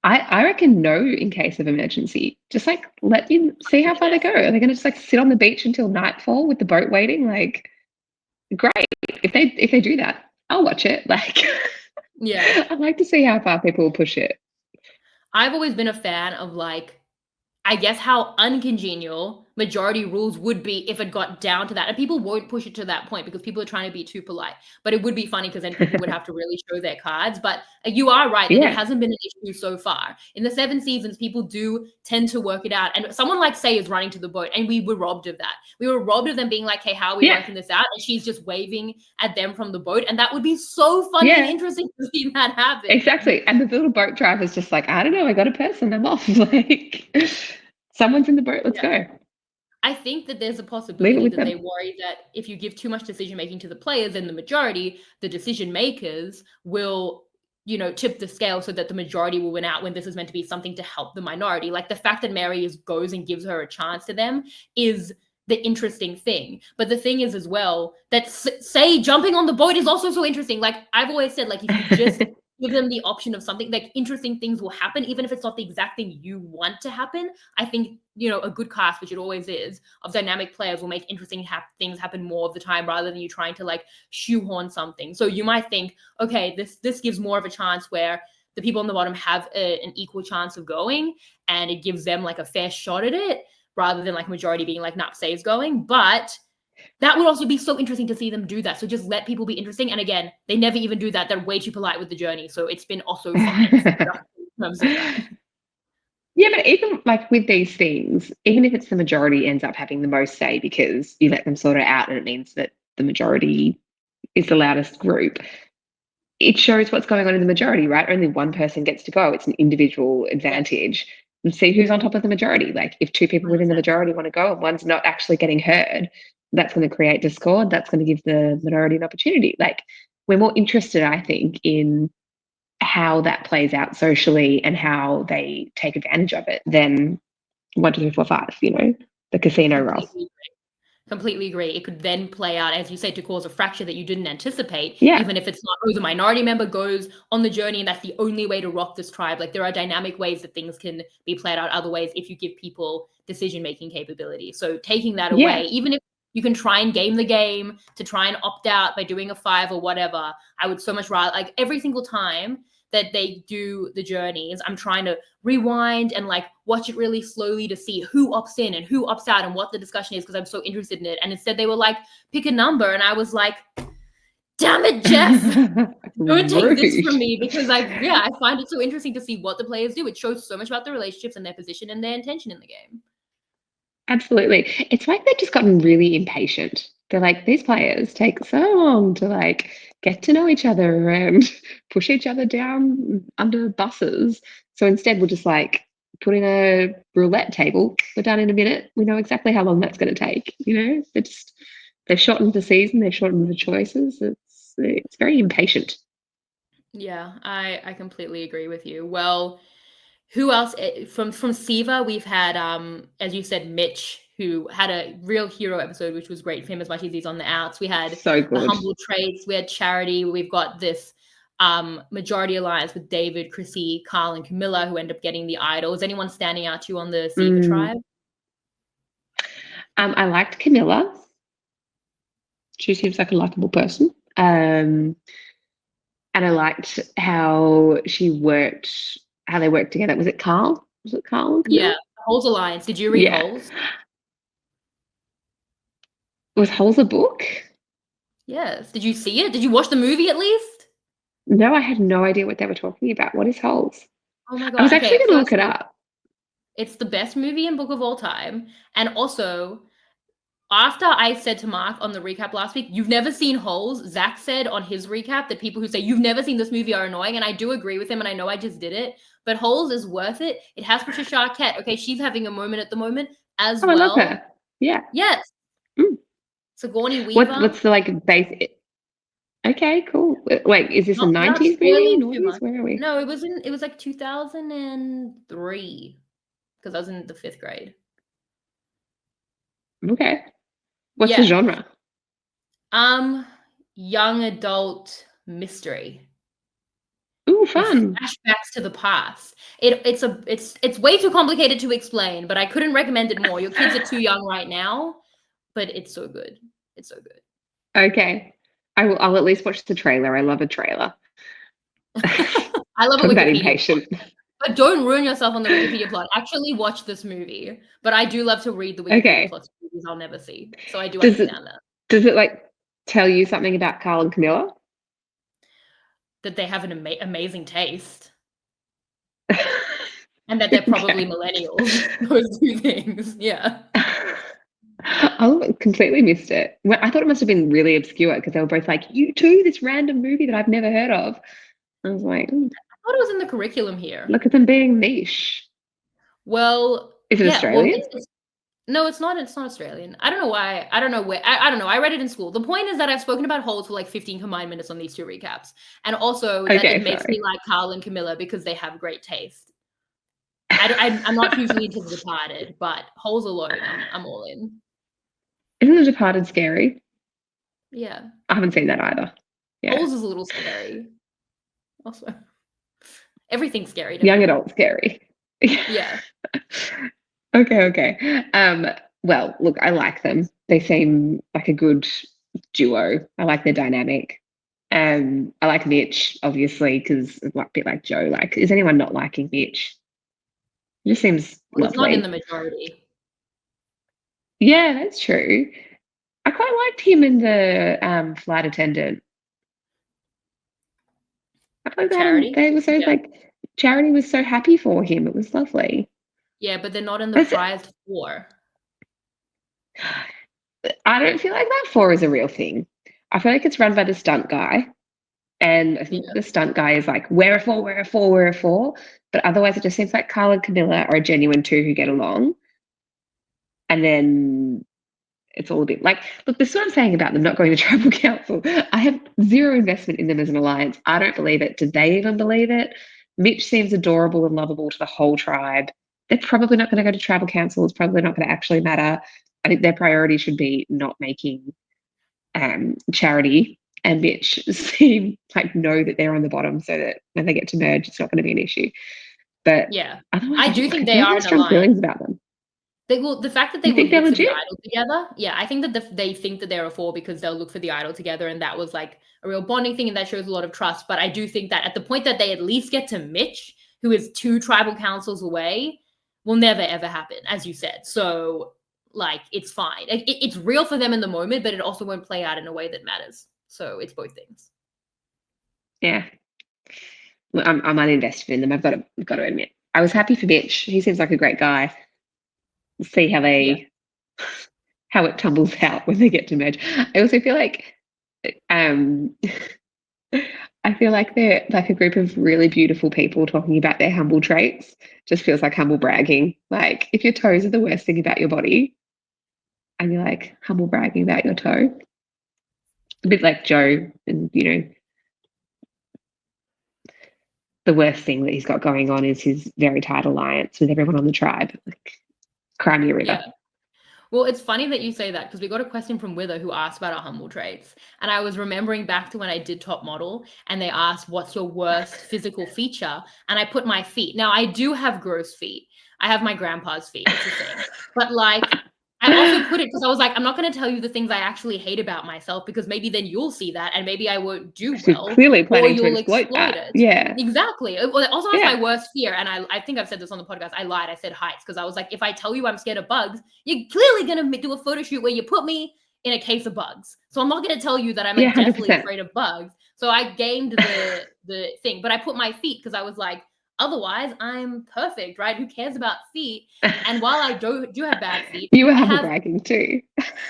I reckon no in case of emergency. Just like let you see how far they go. Are they gonna just like sit on the beach until nightfall with the boat waiting? Like great. If they do that, I'll watch it. Like Yeah. I'd like to see how far people will push it. I've always been a fan of like I guess how uncongenial majority rules would be if it got down to that. And people won't push it to that point because people are trying to be too polite. But it would be funny because then people would have to really show their cards. But you are right that it Yeah. hasn't been an issue so far. In the 7 seasons, people do tend to work it out. And someone like Say is running to the boat, and we were robbed of that. We were robbed of them being like, hey, how are we Yeah. working this out? And she's just waving at them from the boat. And that would be so funny and Yeah. interesting to see that happen. Exactly. And the little boat driver's just like, I don't know, I got a person, I'm off. Like someone's in the boat, let's go. I think that there's a Leave it possibility with that them. they worry that if you give too much decision making to the players, then the majority, the decision makers, will, tip the scale so that the majority will win out when this is meant to be something to help the minority. Like the fact that Mary goes and gives her a chance to them is the interesting thing. But the thing is as well that Say jumping on the boat is also so interesting. Like I've always said, like if you just give them the option of something, like interesting things will happen, even if it's not the exact thing you want to happen. I think, a good cast, which it always is, of dynamic players will make interesting things happen more of the time rather than you trying to like shoehorn something. So you might think, okay, this gives more of a chance where the people on the bottom have an equal chance of going, and it gives them like a fair shot at it rather than like majority being like, nah, Say's going. But that would also be so interesting to see them do that. So just let people be interesting. And again, they never even do that. They're way too polite with the journey. So it's been also fine in terms of that. Yeah, but even like with these things, even if it's the majority ends up having the most say because you let them sort it out and it means that the majority is the loudest group, it shows what's going on in the majority, right? Only one person gets to go. It's an individual advantage. and see who's on top of the majority. Like if two people within the 100%. majority want to go and one's not actually getting heard, that's going to create discord. That's going to give the minority an opportunity. Like we're more interested, I think, in how that plays out socially and how they take advantage of it than 1, 2, 3, 4, 5, the casino roles. Completely agree. It could then play out, as you say, to cause a fracture that you didn't anticipate, Yeah. even if it's not, oh, the minority member goes on the journey and that's the only way to rock this tribe. Like there are dynamic ways that things can be played out other ways if you give people decision-making capability. So taking that away, even if you can try and game the game to try and opt out by doing a 5 or whatever, I would so much rather, like every single time that they do the journeys, I'm trying to rewind and like watch it really slowly to see who opts in and who opts out and what the discussion is because I'm so interested in it. And instead they were like, pick a number. And I was like, damn it, Jeff. Don't take this from me because I find it so interesting to see what the players do. It shows so much about the relationships and their position and their intention in the game. Absolutely. It's like they've just gotten really impatient. They're like, these players take so long to like get to know each other and push each other down under buses. So instead we'll just like put in a roulette table. We're done in a minute. We know exactly how long that's going to take. They've shortened the season, they've shortened the choices. It's very impatient. Yeah, I completely agree with you. Well, who else from Siva? We've had as you said, Mitch, who had a real hero episode, which was great for him as much as he's on the outs. We had so the good. humble traits. We had Charity. We've got this majority alliance with David, Chrissy, Carl, and Camilla, who end up getting the idol. Is anyone standing out to you on the Siva tribe? I liked Camilla. She seems like a likable person. And I liked how they worked together. Was it Carl? Yeah, Holes Alliance. Did you read Holes? Was Holes a book? Yes. Did you see it? Did you watch the movie at least? No, I had no idea what they were talking about. What is Holes? Oh my God. I was actually going to look it up. It's the best movie and book of all time. And also, after I said to Mark on the recap last week, you've never seen Holes, Zach said on his recap that people who say you've never seen this movie are annoying. And I do agree with him. And I know I just did it. But Holes is worth it. It has Patricia Arquette. Okay, she's having a moment at the moment as well. I love her. Yeah. Yes. Sigourney Weaver. What's the like base? Okay, cool. Wait, is this a 90s movie? Noughties? Where are we? No, it was like 2003 because I was in the 5th grade. Okay. What's the genre? Young adult mystery. Ooh, fun. Flashbacks to the past. It's way too complicated to explain, but I couldn't recommend it more. Your kids are too young right now, but it's so good. It's so good. Okay. I'll at least watch the trailer. I love a trailer. I love a Wikipedia that impatient. plot. But don't ruin yourself on the Wikipedia plot. Actually watch this movie. But I do love to read the Wikipedia plots of movies I'll never see. So I do understand that. Does it like tell you something about Carl and Camilla? That they have an amazing taste. And that they're probably millennials. Those two things. Yeah. I completely missed it. I thought it must have been really obscure because they were both like, you too, this random movie that I've never heard of. I was like, I thought it was in the curriculum here. Look at them being niche. Well, is it Australian? Well, no, it's not. It's not Australian. I don't know why. I don't know where. I don't know. I read it in school. The point is that I've spoken about Holes for like 15 combined minutes on these 2 recaps, and also that it makes me like Carl and Camilla because they have great taste. I'm not hugely into The Departed, but Holes alone, I'm all in. Isn't The Departed scary? Yeah. I haven't seen that either. Yeah. Holes is a little scary. Also, everything's scary. Young adult scary. Yeah. Okay. Well, look, I like them. They seem like a good duo. I like their dynamic. I like Mitch, obviously, because a bit like Joe. Like, is anyone not liking Mitch? He just seems lovely. He's not in the majority. Yeah, that's true. I quite liked him in the flight attendant. I thought Charity. They were so Charity was so happy for him. It was lovely. Yeah, but they're not in the prized 4. I don't feel like that 4 is a real thing. I feel like it's run by the stunt guy. And I think the stunt guy is like, we're a 4, we're a 4, we're a 4. But otherwise, it just seems like Carl and Camilla are a genuine 2 who get along. And then it's all a bit like, look, this is what I'm saying about them not going to tribal council. I have zero investment in them as an alliance. I don't believe it. Did they even believe it? Mitch seems adorable and lovable to the whole tribe. They're probably not going to go to tribal council. It's probably not going to actually matter. I think their priority should be not making Charity and Mitch seem like know that they're on the bottom, so that when they get to merge, it's not going to be an issue. But otherwise, I do think they are an strong alliance. feelings about them. The fact that they will look for the idol together, I think that they think that they're a 4 because they'll look for the idol together, and that was like a real bonding thing, and that shows a lot of trust. But I do think that at the point that they at least get to Mitch, who is 2 tribal councils away, will never ever happen, as you said. So like, it's fine. It's real for them in the moment, but it also won't play out in a way that matters. So it's both things. Yeah, I'm uninvested in them. I've got to admit. I was happy for Mitch. He seems like a great guy. We'll see how how it tumbles out when they get to merge. I also feel like they're like a group of really beautiful people talking about their humble traits. Just feels like humble bragging. Like, if your toes are the worst thing about your body, and you're like humble bragging about your toe, a bit like Joe, and the worst thing that he's got going on is his very tight alliance with everyone on the tribe. Like, cry me a river. Yeah. Well, it's funny that you say that, because we got a question from Wither who asked about our humble traits. And I was remembering back to when I did Top Model, and they asked, what's your worst physical feature? And I put my feet. Now, I do have gross feet. I have my grandpa's feet. It's a thing. But like, I also put it because I was like, I'm not going to tell you the things I actually hate about myself, because maybe then you'll see that and maybe I won't do well. You're clearly planning or you'll to exploit that. it. Yeah. Exactly. Also, that's my worst fear. And I think I've said this on the podcast. I lied. I said heights, because I was like, if I tell you I'm scared of bugs, you're clearly going to do a photo shoot where you put me in a case of bugs. So I'm not going to tell you that I'm like definitely afraid of bugs. So I gamed the thing, but I put my feet because I was like, otherwise, I'm perfect, right? Who cares about feet? And while I do have bad feet, you were humble bragging too.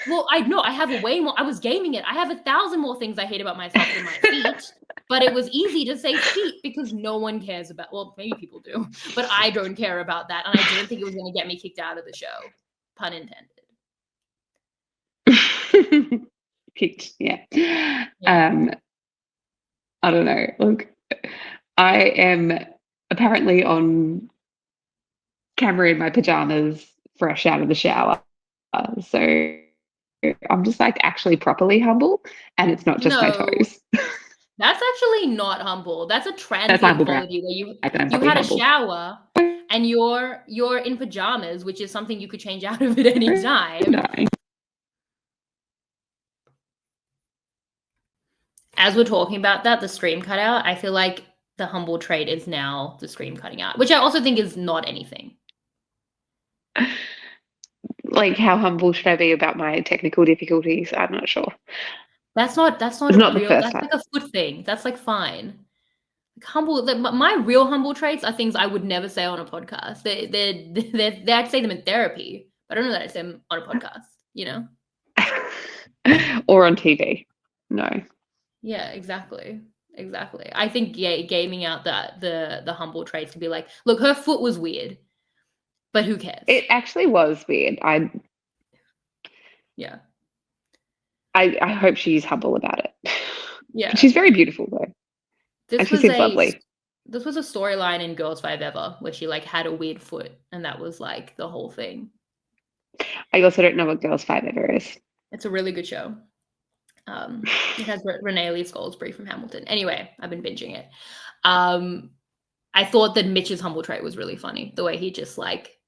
Well, I know I have a way more. I was gaming it. I have 1,000 more things I hate about myself than my feet. But it was easy to say feet because no one cares about. Well, maybe people do, but I don't care about that, and I didn't think it was going to get me kicked out of the show. Pun intended. Kicked, yeah. I don't know. Look, I am apparently on camera in my pajamas, fresh out of the shower. So I'm just like actually properly humble, and it's not just my toes. That's actually not humble. That's a transient quality where you had a shower and you're in pajamas, which is something you could change out of at any time. No. As we're talking about that, the stream cutout, I feel like the humble trait is now the stream cutting out, which I also think is not anything. Like, how humble should I be about my technical difficulties? I'm not sure. That's not real. That's like a foot thing. That's like fine. Like, humble. My real humble traits are things I would never say on a podcast. I'd say them in therapy, but I don't know that I'd say them on a podcast. Or on TV. No. Yeah, exactly. I think gaming out the humble traits to be like, look, her foot was weird, but who cares? It actually was weird. I hope she's humble about it. Yeah, she's very beautiful though. She seems lovely. This was a storyline in Girls 5 Ever where she like had a weird foot, and that was like the whole thing. I also don't know what Girls 5 Ever is. It's a really good show. It has Renee Lee Goldsberry from Hamilton. Anyway, I've been binging it. I thought that Mitch's humble trait was really funny. The way he just like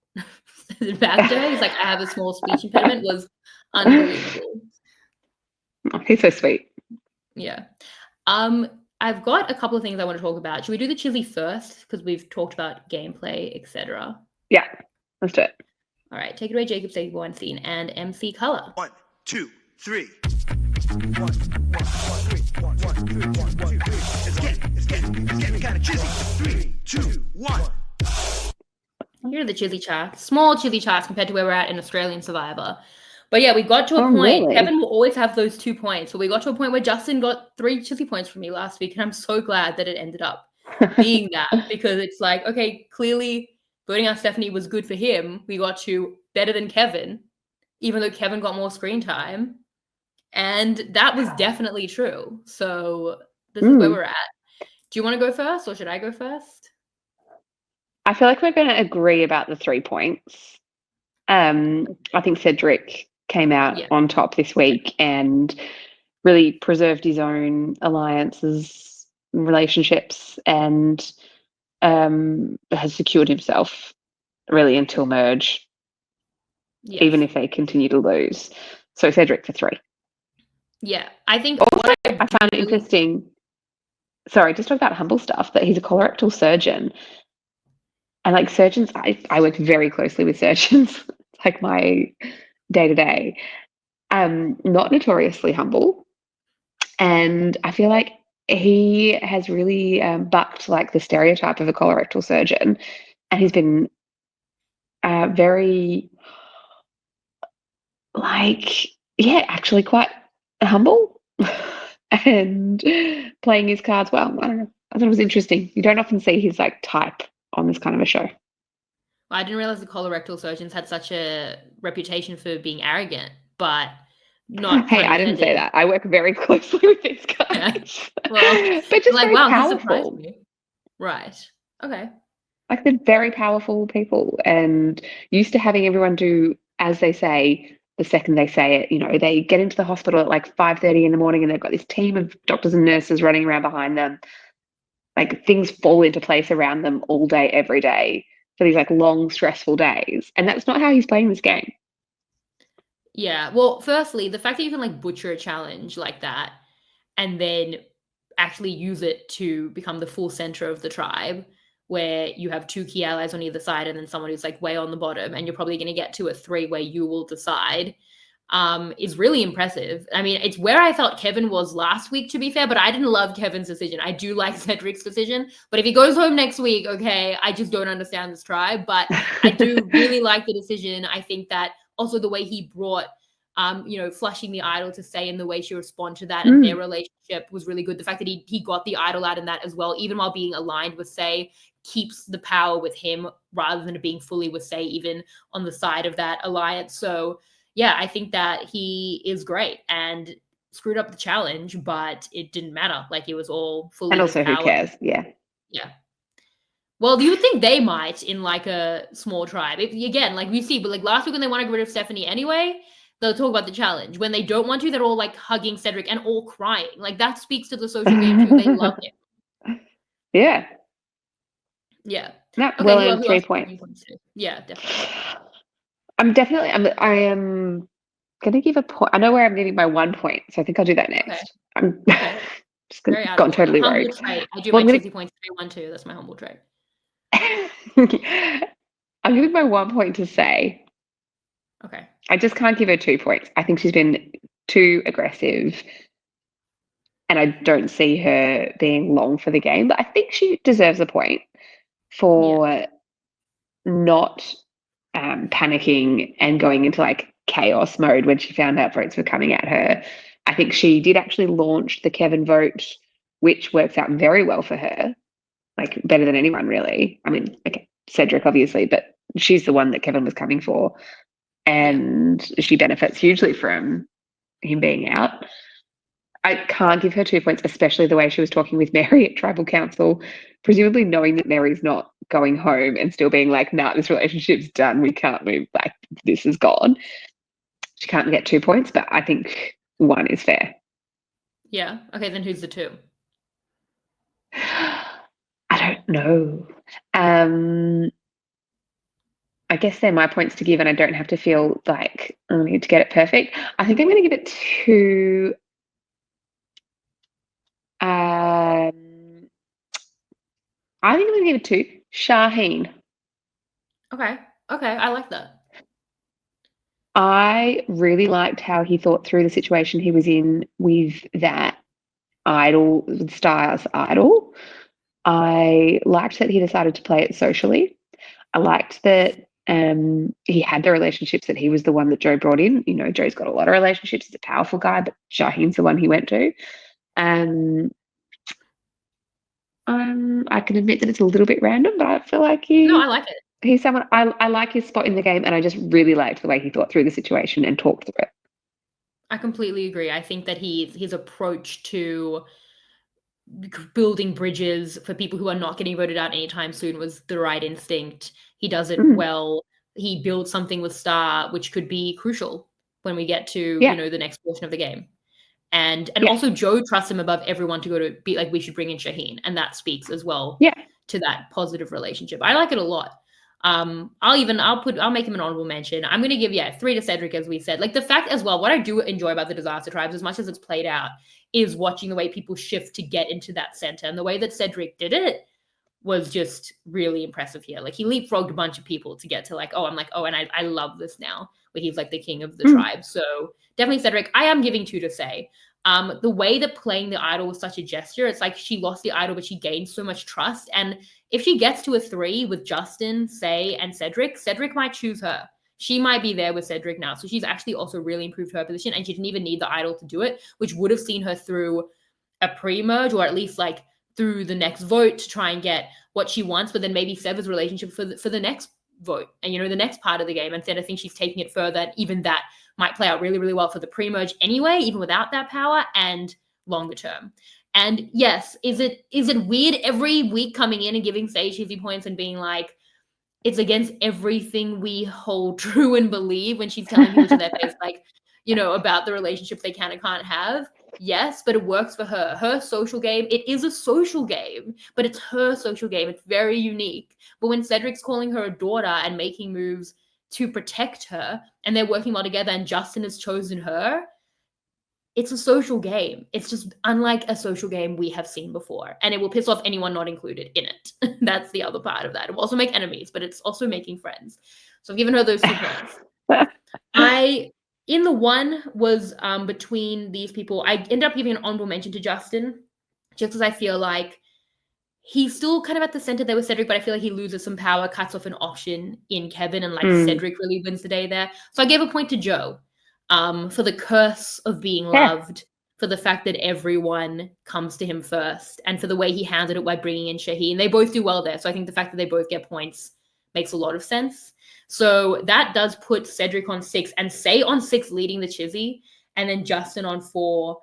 back to her, he's like, I have a small speech impediment, was unbelievable. Oh, he's so sweet. Yeah. I've got a couple of things I want to talk about. Should we do the chili first? Because we've talked about gameplay, etc. Yeah, let's do it. All right, take it away, Jacob Stable Weinstein and MC Color. 1, 2, 3. It's getting kind of chizzy. 3, 2, 1. Here are the chili charts. Small chili charts compared to where we're at in Australian Survivor. But yeah, we got to a Oh, point. really? Kevin will always have those 2 points. But we got to a point where Justin got 3 chizzy points from me last week, and I'm so glad that it ended up being that, because it's like, okay, clearly voting out Stephanie was good for him. We got to better than Kevin, even though Kevin got more screen time. And that was definitely true. So this is where we're at. Do you want to go first, or should I go first? I feel like we're going to agree about the 3 points. I think Cedric came out on top this week and really preserved his own alliances, relationships, and has secured himself really until merge, even if they continue to lose. So Cedric for 3. Yeah, I think also I found it interesting. Sorry, just talk about humble stuff, that he's a colorectal surgeon. And like surgeons, I work very closely with surgeons, like my day to day. Not notoriously humble. And I feel like he has really bucked like the stereotype of a colorectal surgeon. And he's been very, like, yeah, actually quite humble and playing his cards well. I don't know. I thought it was interesting. You don't often see his like type on this kind of a show. I didn't realize the colorectal surgeons had such a reputation for being arrogant, but not. Hey, I didn't say that. I work very closely with these guys. Yeah. Well, but just like, very wow, powerful. he surprised me. Right. Okay. Like they're very powerful people and used to having everyone do as they say the second they say it. You know, they get into the hospital at like 5:30 in the morning and they've got this team of doctors and nurses running around behind them. Like things fall into place around them all day, every day for these like long, stressful days. And that's not how he's playing this game. Yeah. Well, firstly, the fact that you can like butcher a challenge like that and then actually use it to become the full center of the tribe, where you have 2 key allies on either side and then someone who's like way on the bottom, and you're probably going to get to a 3 where you will decide, is really impressive. I mean, it's where I felt Kevin was last week, to be fair, but I didn't love Kevin's decision. I do like Cedric's decision, but if he goes home next week, okay, I just don't understand this tribe, but I do really like the decision. I think that also the way he brought flushing the idol to say and the way she responded to that and their relationship was really good. The fact that he got the idol out in that as well, even while being aligned with Say, keeps the power with him rather than it being fully with Say, even on the side of that alliance. So yeah, I think that he is great and screwed up the challenge, but it didn't matter. Like it was all fully. And also, his power. who cares? Yeah. Yeah. Well, you would think they might in like a small tribe. Again, like we see, but like last week when they want to get rid of Stephanie anyway, they'll talk about the challenge. When they don't want to, they're all like hugging Cedric and all crying. Like that speaks to the social game too. They love him. Yeah. Yeah. No, okay, well earned 3 points. Yeah, definitely. I am going to give a point. I know where I'm giving my 1 point, so I think I'll do that next. Okay. I'm just gone totally humble rogue. Trait. I do my 20 points 3-1-2. That's my humble trait. I'm giving my 1 point to Say. Okay. I just can't give her 2 points. I think she's been too aggressive. And I don't see her being long for the game, but I think she deserves a point for not panicking and going into like chaos mode when she found out votes were coming at her. I think she did actually launch the Kevin vote, which works out very well for her, like better than anyone really. I mean, okay, Cedric obviously, but she's the one that Kevin was coming for, and she benefits hugely from him being out. I can't give her 2 points, especially the way she was talking with Mary at Tribal Council, presumably knowing that Mary's not going home and still being like, nah, this relationship's done. We can't move back. This is gone. She can't get 2 points, but I think 1 is fair. Yeah. Okay, then who's the 2? I don't know. I guess they're my points to give, and I don't have to feel like I need to get it perfect. I think I'm going to give it to I think I'm going to give it to Shaheen. Okay. I like that. I really liked how he thought through the situation he was in with that idol, with Styles idol. I liked that he decided to play it socially. I liked that He had the relationships that he was the one that Joe brought in. You know, Joe's got a lot of relationships. He's a powerful guy, but Shaheen's the one he went to. I can admit that it's a little bit random, but I feel like No, I like it. he's someone I like his spot in the game, and I just really liked the way he thought through the situation and talked through it. I completely agree. I think that his approach to building bridges for people who are not getting voted out anytime soon was the right instinct. He does it well. He builds something with Star, which could be crucial when we get to the next portion of the game. And also Joe trusts him above everyone to go to be like, we should bring in Shaheen, and that speaks as well to that positive relationship. I like it a lot. I'll make him an honorable mention. I'm gonna give 3 to Cedric, as we said. Like, the fact as well, what I do enjoy about the Disaster Tribes, as much as it's played out, is watching the way people shift to get into that center, and the way that Cedric did it was just really impressive here. Like, he leapfrogged a bunch of people to get to and I love this now, where he's like the king of the tribe. So definitely Cedric. I am giving 2 to Say. The way that playing the idol was such a gesture, it's like she lost the idol, but she gained so much trust. And if she gets to a 3 with Justin, Say, and Cedric might choose her. She might be there with Cedric now. So she's actually also really improved her position, and she didn't even need the idol to do it, which would have seen her through a pre-merge, or at least like through the next vote to try and get what she wants, but then maybe severs relationship for the next vote and, the next part of the game. Instead, I think she's taking it further, and even that might play out really, really well for the pre-merge anyway, even without that power, and longer term. And yes, is it weird every week coming in and giving Sage cheesy points and being like, it's against everything we hold true and believe, when she's telling people to their face, like, about the relationships they can and can't have? Yes, but it works for her. Her social game, it is a social game, but it's her social game. It's very unique. But when Cedric's calling her a daughter and making moves to protect her, and they're working well together, and Justin has chosen her, it's a social game. It's just unlike a social game we have seen before. And it will piss off anyone not included in it. That's the other part of that. It will also make enemies, but it's also making friends. So I've given her those 2 points. In the one was between these people, I ended up giving an honorable mention to Justin, just because I feel like he's still kind of at the center there with Cedric, but I feel like he loses some power, cuts off an option in Kevin, and Cedric really wins the day there. So I gave a point to Joe for the curse of being loved, for the fact that everyone comes to him first, and for the way he handled it by bringing in Shaheen. They both do well there. So I think the fact that they both get points makes a lot of sense. So that does put Cedric on 6, and Say on 6 leading the Chizzy, and then Justin on 4.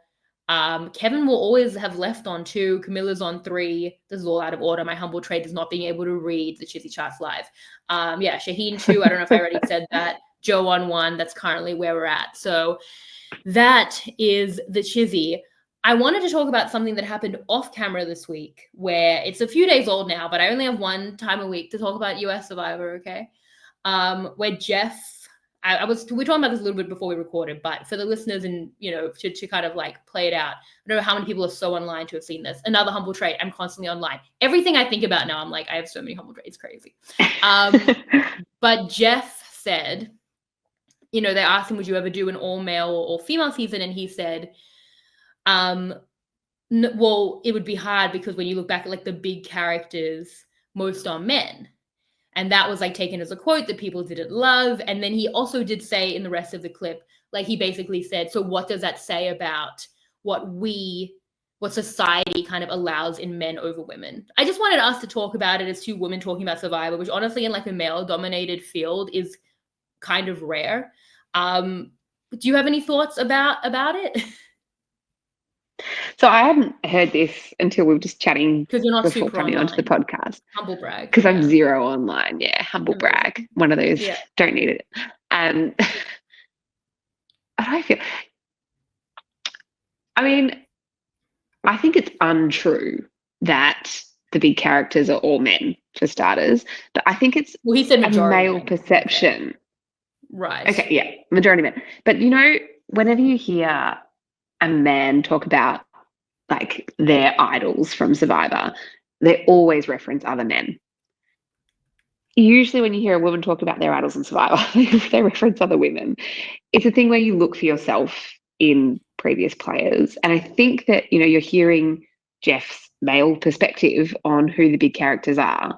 Kevin will always have left on 2. Camilla's on 3. This is all out of order. My humble trait is not being able to read the Chizzy charts live. Shaheen 2. I don't know if I already said that. Joe on 1. That's currently where we're at. So that is the Chizzy. I wanted to talk about something that happened off camera this week, where it's a few days old now, but I only have one time a week to talk about US Survivor, okay? Where Jeff, we were talking about this a little bit before we recorded, but for the listeners and, to kind of like play it out, I don't know how many people are so online to have seen this. Another humble trait, I'm constantly online. Everything I think about now, I'm like, I have so many humble traits, crazy. But Jeff said, they asked him, would you ever do an all male or female season? And he said, well, it would be hard because when you look back at like the big characters, most are men. And that was like taken as a quote that people didn't love. And then he also did say in the rest of the clip, like he basically said, so what does that say about what society kind of allows in men over women? I just wanted us to talk about it as 2 women talking about Survivor, which honestly in like a male dominated field is kind of rare. Do you have any thoughts about it? So I hadn't heard this until we were just chatting Because you're not before super coming online. onto the podcast. Humble brag. Because I'm 0 online. Yeah, humble brag. One of those. Yeah. Don't need it. How do I feel? I mean, I think it's untrue that the big characters are all men, for starters. But I think it's he said a majority male perception. Okay. Right. Okay, yeah, majority men. But, whenever you hear a man talk about like their idols from Survivor, they always reference other men. Usually when you hear a woman talk about their idols in Survivor, they reference other women. It's a thing where you look for yourself in previous players. And I think that, you're hearing Jeff's male perspective on who the big characters are,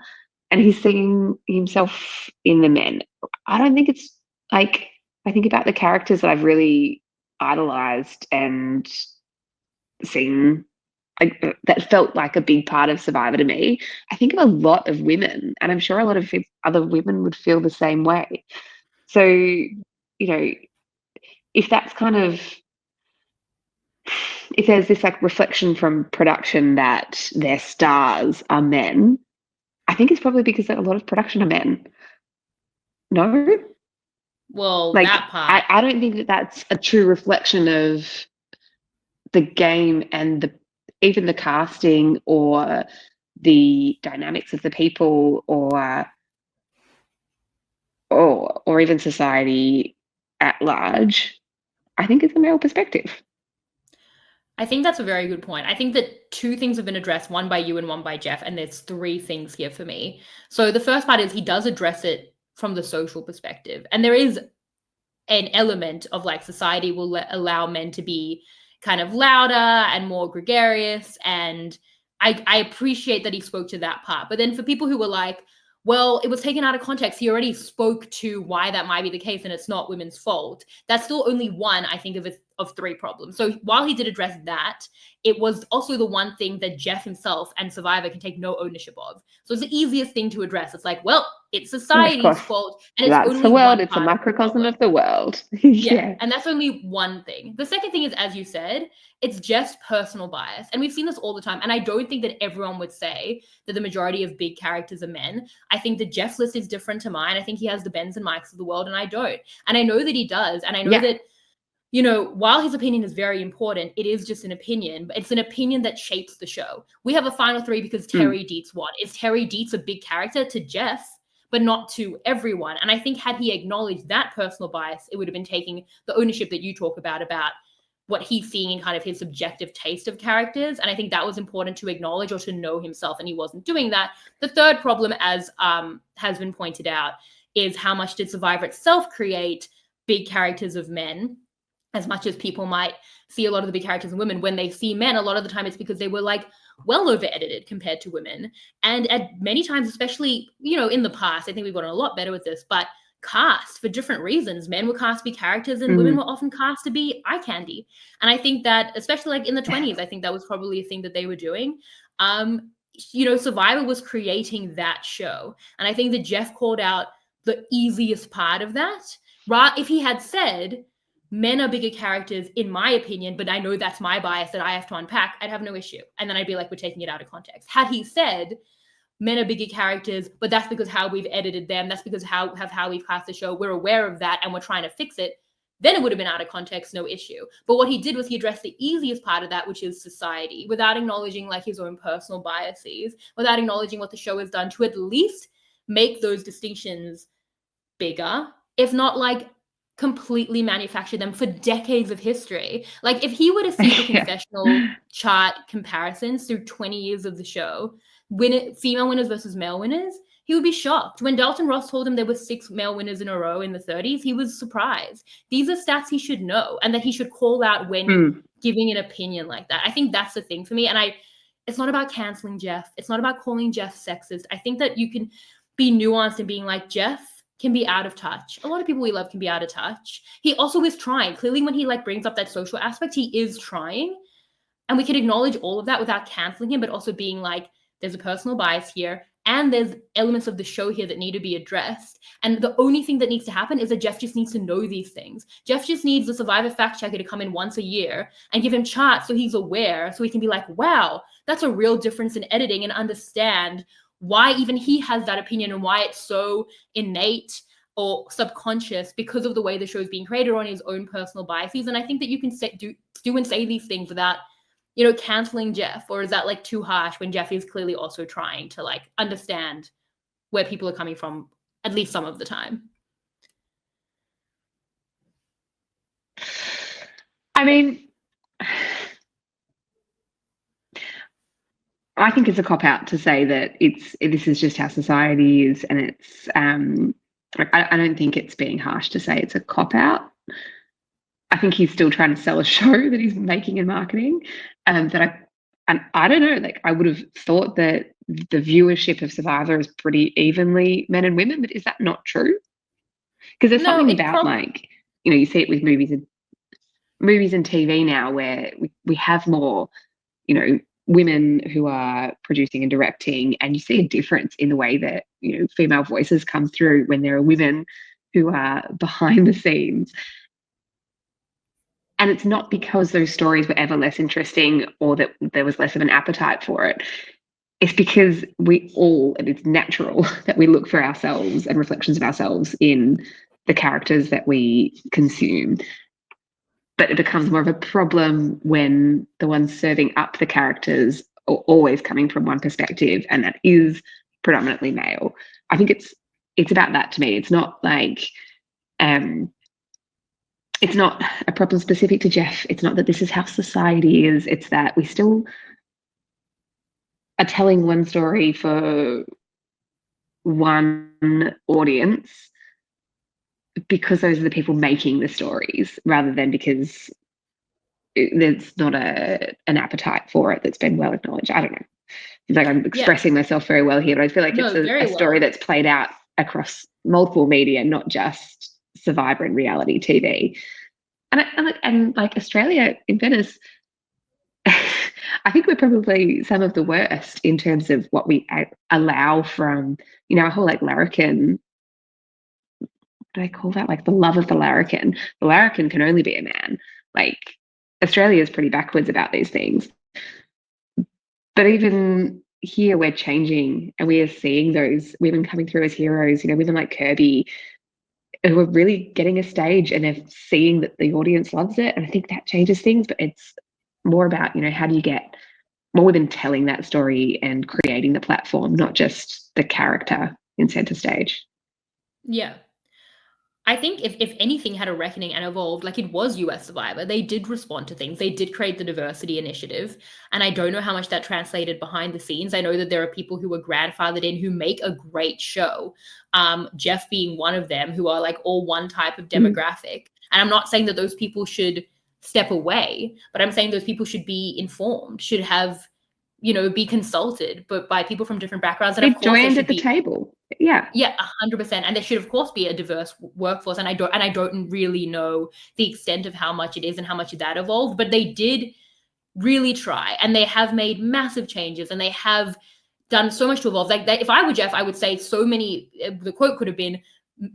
and he's seeing himself in the men. I don't think it's like, I think about the characters that I've really idolized and seen, that felt like a big part of Survivor to me. I think of a lot of women, and I'm sure a lot of other women would feel the same way. So, if that's kind of, if there's this like reflection from production that their stars are men, I think it's probably because a lot of production are men. No? Well, Like, that part. I don't think that that's a true reflection of the game and even the casting or the dynamics of the people or even society at large. I think it's a male perspective. I think that's a very good point. I think that two things have been addressed, one by you and one by Jeff, and there's three things here for me. So the first part is he does address it from the social perspective. And there is an element of like society will allow men to be kind of louder and more gregarious. And I appreciate that he spoke to that part. But then for people who were like, well, it was taken out of context, he already spoke to why that might be the case and it's not women's fault. That's still only one, I think, of three problems. So while he did address that, it was also the one thing that Jeff himself and Survivor can take no ownership of. So it's the easiest thing to address. It's like, well, it's society's fault, and it's That's only the world. one It's a part microcosm of the world. yeah, and that's only one thing. The second thing is, as you said, it's just personal bias. And we've seen this all the time. And I don't think that everyone would say that the majority of big characters are men. I think that Jeff's list is different to mine. I think he has the Bens and Mikes of the world, and I don't. And I know that he does. And I know that, while his opinion is very important, it is just an opinion, but it's an opinion that shapes the show. We have a final three because Terry Dietz won. Is Terry Dietz a big character to Jeff, but not to everyone? And I think had he acknowledged that personal bias, it would have been taking the ownership that you talk about what he's seeing in kind of his subjective taste of characters. And I think that was important to acknowledge or to know himself, and he wasn't doing that. The third problem, as has been pointed out, is how much did Survivor itself create big characters of men? As much as people might see a lot of the big characters in women, when they see men, a lot of the time it's because they were like well over edited compared to women. And at many times, especially, in the past, I think we've gotten a lot better with this, but cast for different reasons. Men were cast to be characters and women were often cast to be eye candy. And I think that, especially like in the 20s, I think that was probably a thing that they were doing. Survivor was creating that show. And I think that Jeff called out the easiest part of that. If he had said, men are bigger characters, in my opinion, but I know that's my bias that I have to unpack, I'd have no issue. And then I'd be like, we're taking it out of context. Had he said, men are bigger characters, but that's because how we've edited them, that's because how we've cast the show, we're aware of that and we're trying to fix it, then it would have been out of context, no issue. But what he did was he addressed the easiest part of that, which is society, without acknowledging like his own personal biases, without acknowledging what the show has done to at least make those distinctions bigger, if not like completely manufacture them for decades of history. Like if he were to see the confessional chart comparisons through 20 years of the show, female winners versus male winners, he would be shocked. When Dalton Ross told him there were 6 male winners in a row in the 30s, he was surprised. These are stats he should know and that he should call out when giving an opinion like that. I think that's the thing for me. And it's not about canceling Jeff. It's not about calling Jeff sexist. I think that you can be nuanced in being like, Jeff can be out of touch. A lot of people we love can be out of touch. He also is trying. Clearly, when he like brings up that social aspect, he is trying. And we can acknowledge all of that without canceling him, but also being like, there's a personal bias here. And there's elements of the show here that need to be addressed. And the only thing that needs to happen is that Jeff just needs to know these things. Jeff just needs the Survivor fact checker to come in once a year and give him charts so he's aware, so he can be like, wow, that's a real difference in editing, and understand why even he has that opinion and why it's so innate or subconscious because of the way the show is being created or on his own personal biases. And I think that you can do and say these things without, canceling Jeff. Or is that like too harsh when Jeff is clearly also trying to like understand where people are coming from, at least some of the time? I mean, I think it's a cop-out to say that this is just how society is, and it's I don't think it's being harsh to say it's a cop-out. I think he's still trying to sell a show that he's making and marketing, and I don't know, like I would have thought that the viewership of Survivor is pretty evenly men and women, but is that not true? Because there's No, something it about like, you know, you see it with movies and TV now where we have more, you know, women who are producing and directing, and you see a difference in the way that, you know, female voices come through when there are women who are behind the scenes. And it's not because those stories were ever less interesting or that there was less of an appetite for it. It's because it's natural that we look for ourselves and reflections of ourselves in the characters that we consume. But it becomes more of a problem when the ones serving up the characters are always coming from one perspective, and that is predominantly male. I think it's about that to me. It's not like it's not a problem specific to Jeff. It's not that this is how society is. It's that we still are telling one story for one audience because those are the people making the stories, rather than because there's not an appetite for it that's been well acknowledged. I don't know. It's like I'm expressing myself very well here, but I feel like it's a story that's played out across multiple media, not just Survivor and reality TV. And like Australia, in Venice, I think we're probably some of the worst in terms of what we allow from, you know, a whole like larrikin. What do they call that? Like the love of the larrikin. The larrikin can only be a man. Like Australia is pretty backwards about these things. But even here, we're changing, and we are seeing those women coming through as heroes. You know, women like Kirby, who are really getting a stage, and they're seeing that the audience loves it. And I think that changes things. But it's more about, you know, how do you get more women telling that story and creating the platform, not just the character in center stage. Yeah. I think if anything had a reckoning and evolved, like it was US Survivor, they did respond to things. They did create the diversity initiative. And I don't know how much that translated behind the scenes. I know that there are people who were grandfathered in who make a great show. Jeff being one of them, who are like all one type of demographic. And I'm not saying that those people should step away, but I'm saying those people should be informed, should have, you know, be consulted, but by people from different backgrounds. And of course, joined at the table. Yeah. Yeah, 100%. And there should, of course, be a diverse workforce. And I don't really know the extent of how much it is and how much that evolved, but they did really try, and they have made massive changes, and they have done so much to evolve. Like if I were Jeff, I would say the quote could have been,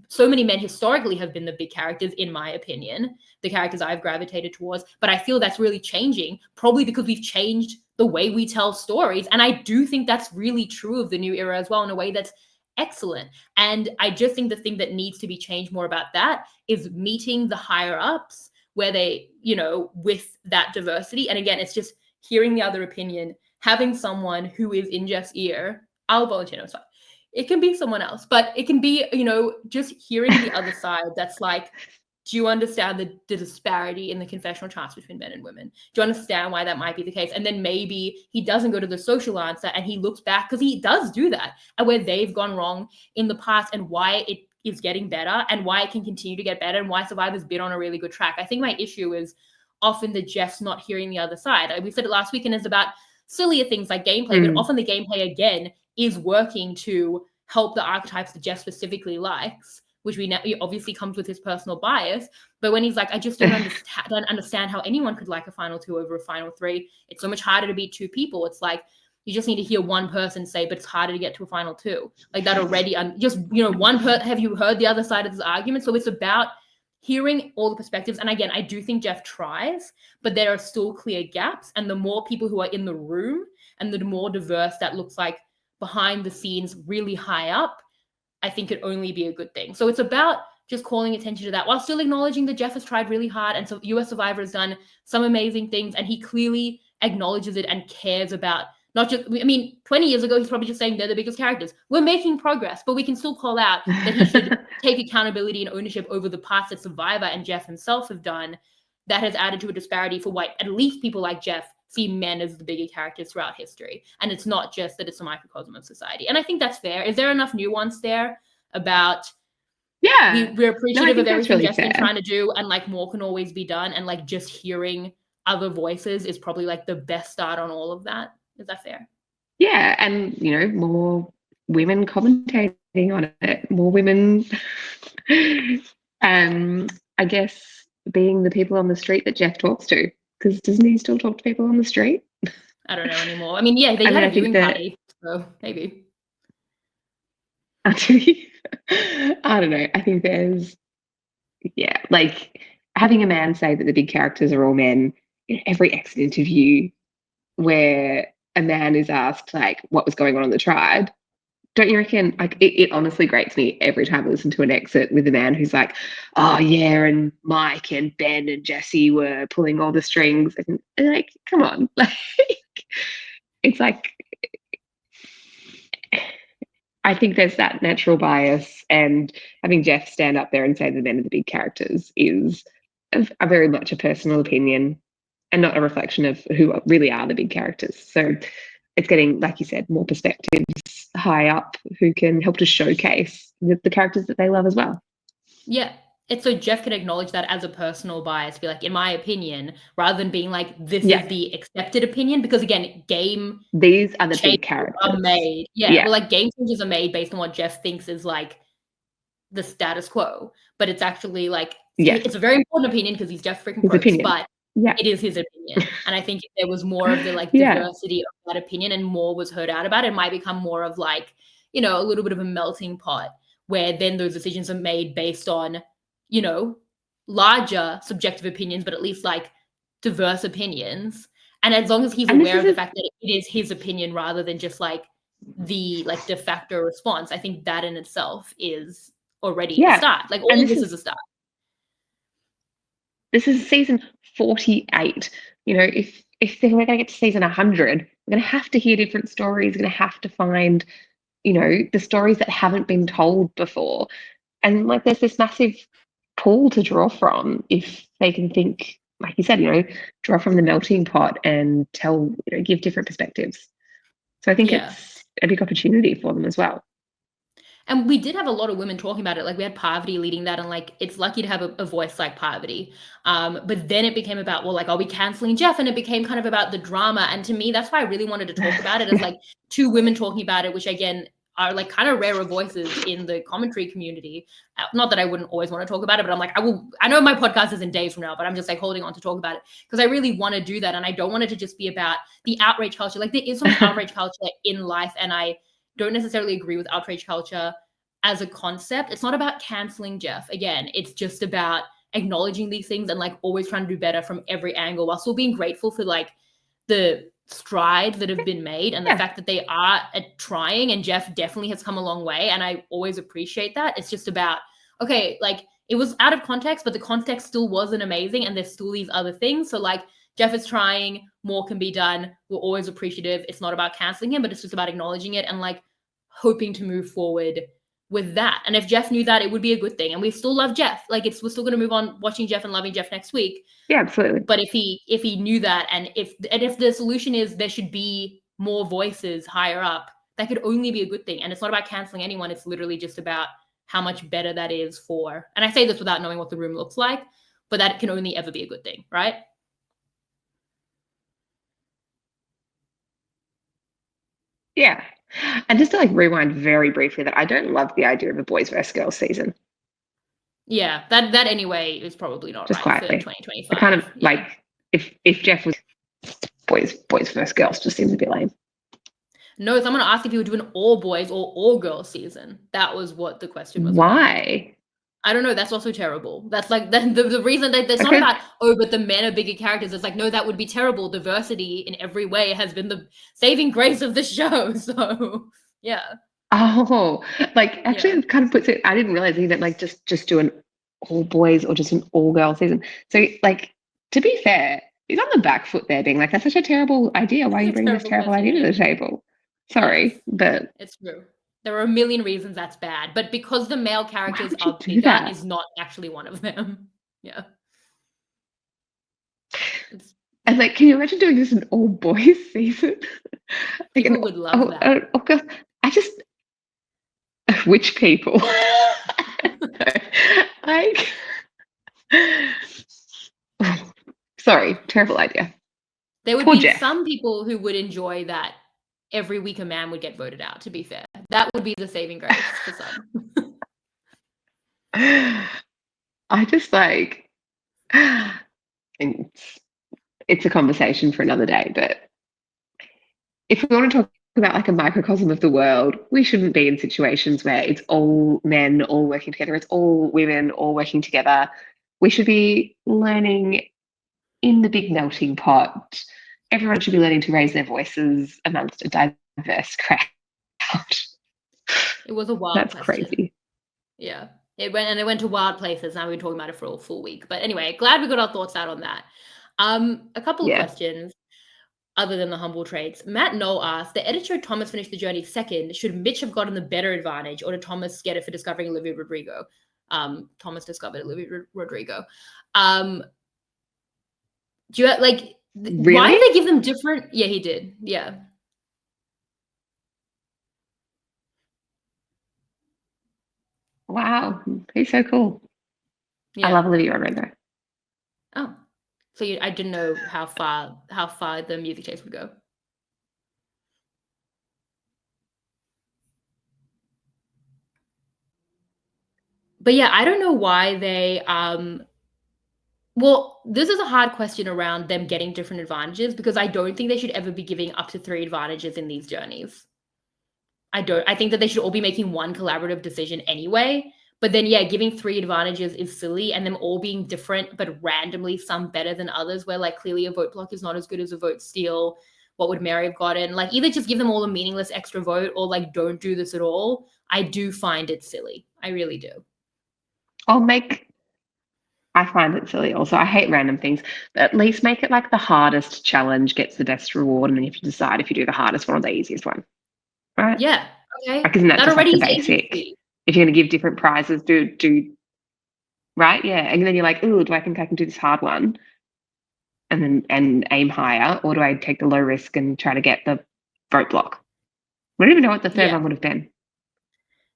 so many men historically have been the big characters, in my opinion, the characters I've gravitated towards. But I feel that's really changing, probably because we've changed the way we tell stories. And I do think that's really true of the new era as well, in a way that's excellent. And I just think the thing that needs to be changed more about that is meeting the higher ups where they, you know, with that diversity. And again, it's just hearing the other opinion, having someone who is in Jeff's ear. I'll volunteer, no, it's fine. It can be someone else, but it can be, you know, just hearing the other side that's like, do you understand the disparity in the confessional charts between men and women? Do you understand why that might be the case? And then maybe he doesn't go to the social answer and he looks back, because he does do that, and where they've gone wrong in the past and why it is getting better and why it can continue to get better and why Survivor's been on a really good track. I think my issue is often that Jeff's not hearing the other side. We said it last week, and it's about sillier things like gameplay, but often the gameplay, again, is working to help the archetypes that Jeff specifically likes, which he obviously comes with his personal bias. But when he's like, I just don't understand how anyone could like a final two over a final three. It's so much harder to beat two people. It's like, you just need to hear one person say, but it's harder to get to a final two. Like that already, just, you know, have you heard the other side of this argument? So it's about hearing all the perspectives. And again, I do think Jeff tries, but there are still clear gaps. And the more people who are in the room and the more diverse that looks like behind the scenes, really high up, I think it'd only be a good thing. So it's about just calling attention to that while still acknowledging that Jeff has tried really hard. And so US Survivor has done some amazing things, and he clearly acknowledges it and cares about not just, I mean, 20 years ago, he's probably just saying they're the biggest characters. We're making progress, but we can still call out that he should take accountability and ownership over the parts that Survivor and Jeff himself have done that has added to a disparity for why at least people like Jeff see men as the bigger characters throughout history. And it's not just that it's a microcosm of society. And I think that's fair. Is there enough nuance there about, we're appreciative of everything really Jeff's been trying to do, and like more can always be done, and like just hearing other voices is probably like the best start on all of that. Is that fair? Yeah, and you know, more women commentators on it. More women. I guess being the people on the street that Jeff talks to, because doesn't he still talk to people on the street? I don't know anymore. I mean, yeah, they had a viewing party, so maybe. Actually, I don't know. I think there's, yeah, like having a man say that the big characters are all men in every exit interview where a man is asked, like, what was going on in the tribe. Don't you reckon, like, it honestly grates me every time I listen to an exit with a man who's like, oh, yeah, and Mike and Ben and Jesse were pulling all the strings. And like, come on. Like, it's like, I think there's that natural bias, and having Jeff stand up there and say the men are the big characters is a very much a personal opinion and not a reflection of who really are the big characters. So it's getting, like you said, more perspectives high up who can help to showcase the characters that they love as well. Yeah. It's so Jeff can acknowledge that as a personal bias, be like, in my opinion, rather than being like, this is the accepted opinion. Because again, these are the big characters are made. Yeah. Well, like game changes are made based on what Jeff thinks is like the status quo. But it's actually like, it's a very important opinion because he's Jeff freaking Probst, but it is his opinion. And I think if there was more of the like diversity of that opinion and more was heard out about it, it might become more of like, you know, a little bit of a melting pot where then those decisions are made based on, you know, larger subjective opinions, but at least like diverse opinions. And as long as he's aware of the fact that it is his opinion rather than just like the like de facto response, I think that in itself is already a start. Like all of this is a start. This is season 48. You know, if we're going to get to season 100, we're going to have to hear different stories. We're going to have to find, you know, the stories that haven't been told before. And like there's this massive pool to draw from if they can think, like you said, you know, draw from the melting pot and tell, you know, give different perspectives. So I think it's a big opportunity for them as well. And we did have a lot of women talking about it. Like we had Parvati leading that, and like it's lucky to have a voice like Parvati. But then it became about, well, like, are we canceling Jeff? And it became kind of about the drama. And to me, that's why I really wanted to talk about it as like two women talking about it, which again are like kind of rarer voices in the commentary community. Not that I wouldn't always want to talk about it, but I'm like, I know my podcast is in days from now, but I'm just like holding on to talk about it because I really want to do that. And I don't want it to just be about the outrage culture. Like there is some outrage culture in life, and I don't necessarily agree with outrage culture as a concept. It's not about canceling Jeff. Again, it's just about acknowledging these things and like always trying to do better from every angle while still being grateful for like the strides that have been made and the fact that they are trying, and Jeff definitely has come a long way, and I always appreciate that. It's just about, okay, like it was out of context, but the context still wasn't amazing, and there's still these other things. So like Jeff is trying, more can be done. We're always appreciative. It's not about canceling him, but it's just about acknowledging it and like hoping to move forward with that. And if Jeff knew that, it would be a good thing. And we still love Jeff. Like we're still going to move on watching Jeff and loving Jeff next week. Yeah, absolutely. But if he knew that, and if the solution is there should be more voices higher up, that could only be a good thing. And it's not about canceling anyone. It's literally just about how much better that is for, and I say this without knowing what the room looks like, but that can only ever be a good thing, right? Yeah. And just to like rewind very briefly, that I don't love the idea of a boys versus girls season. Yeah, that anyway is probably not just right quietly. For 2025. I kind of like if Jeff was boys versus girls, just seems a bit lame. No, someone asked if you would do an all boys or all girls season. That was what the question was. Why? About. I don't know. That's also terrible. That's like the reason that it's not about, oh, but the men are bigger characters. It's like, no, that would be terrible. Diversity in every way has been the saving grace of the show. So yeah. Oh, like actually it kind of puts it, I didn't realize he meant like just do an all boys or just an all girl season. So like, to be fair, he's on the back foot there being like, that's such a terrible idea. Why are you bringing this terrible idea to the table? Sorry, but it's true. There are a million reasons that's bad, but because the male characters are bigger is not actually one of them. Yeah. And like, can you imagine doing this an all boys season? People would love that. Oh God, which people? Like, sorry, terrible idea. There would be some people who would enjoy that every week a man would get voted out, to be fair. That would be the saving grace for some. I just like it's a conversation for another day, but if we want to talk about like a microcosm of the world, we shouldn't be in situations where it's all men all working together, it's all women all working together. We should be learning in the big melting pot. Everyone should be learning to raise their voices amongst a diverse crowd. It was a wild That's question. crazy. Yeah. It went to wild places. Now we've been talking about it for a full week. But anyway, glad we got our thoughts out on that. A couple of Yeah. questions other than the humble traits. Matt Knoll asked, the editor showed Thomas finish the journey second. Should Mitch have gotten the better advantage, or did Thomas get it for discovering Olivia Rodrigo? Thomas discovered Olivia Rodrigo. Do you like Really? why did they give them different? Yeah, he did. Yeah. Wow, he's so cool. Yeah. I love Olivia Rodrigo. Oh, so I didn't know how far the music taste would go. But yeah, I don't know why they well, this is a hard question around them getting different advantages, because I don't think they should ever be giving up to 3 advantages in these journeys. I think that they should all be making one collaborative decision anyway. But then, yeah, giving 3 advantages is silly, and them all being different, but randomly some better than others, where like clearly a vote block is not as good as a vote steal. What would Mary have gotten? Like, either just give them all a meaningless extra vote, or like don't do this at all. I do find it silly. I really do. I find it silly also. I hate random things, but at least make it like the hardest challenge gets the best reward, and then you have to decide if you do the hardest one or the easiest one. Right? Yeah. Okay. Like, isn't that just like already the is basic? agency. If you're going to give different prizes, do right? Yeah. And then you're like, ooh, do I think I can do this hard one? And aim higher, or do I take the low risk and try to get the vote block? We don't even know what the third Yeah. one would have been.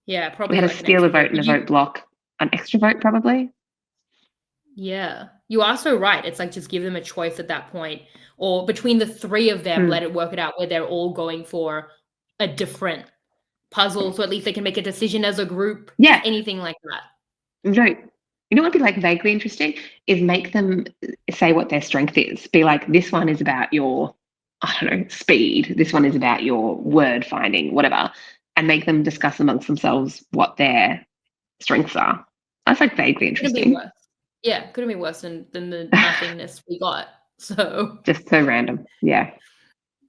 Yeah, We probably had like to an steal a extra vote and a vote block, an extra vote probably. Yeah, you are so right. It's like just give them a choice at that point, or between the 3 of them, let it work it out where they're all going for a different puzzle, so at least they can make a decision as a group. Yeah. Just anything like that. No, you know what would be like vaguely interesting is make them say what their strength is. Be like, this one is about your, I don't know, speed. This one is about your word finding, whatever, and make them discuss amongst themselves what their strengths are. That's like vaguely Couldn't be interesting. worse. Yeah, couldn't be worse than the nothingness we got. So Just so random. Yeah.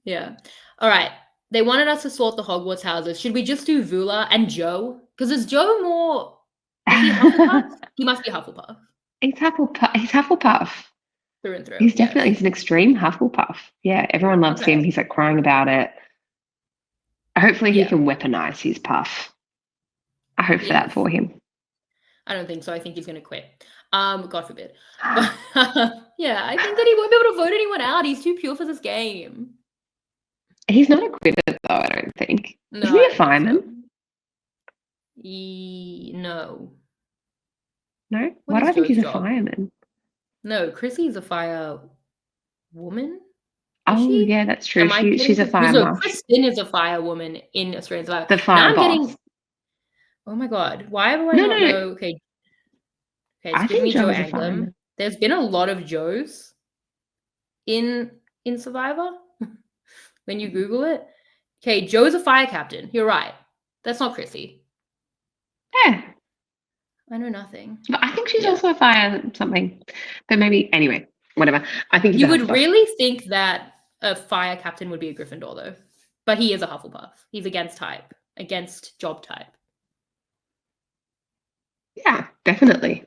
yeah. All right. They wanted us to sort the Hogwarts houses. Should we just do Vula and Joe? Because is Joe more? Is he Hufflepuff? He must be Hufflepuff He's Hufflepuff. through and through. He's definitely he's an extreme Hufflepuff. Yeah, everyone loves him. He's like crying about it. Hopefully he can weaponize his puff. I hope for that for him. I don't think so. I think he's going to quit. God forbid. But, yeah, I think that he won't be able to vote anyone out. He's too pure for this game. He's not a quitter, though, I don't think. No, Isn't he a fireman? No. No? Why do I think he's a fireman? No, Chrissy's a fire woman. Oh, yeah, that's true. She's a fire marshal. Kristen is a fire woman in Australian Survivor. The fire boss. Oh my God. Why do I not know? Okay. Okay, it's giving me Joe Anglem. There's been a lot of Joes in Survivor when you Google it. Okay, Joe's a fire captain. You're right. That's not Chrissy. Yeah. I know nothing. But I think she's also a fire something. But maybe, anyway, whatever. I think you would really think that a fire captain would be a Gryffindor, though. But he is a Hufflepuff. He's against job type. Yeah, definitely.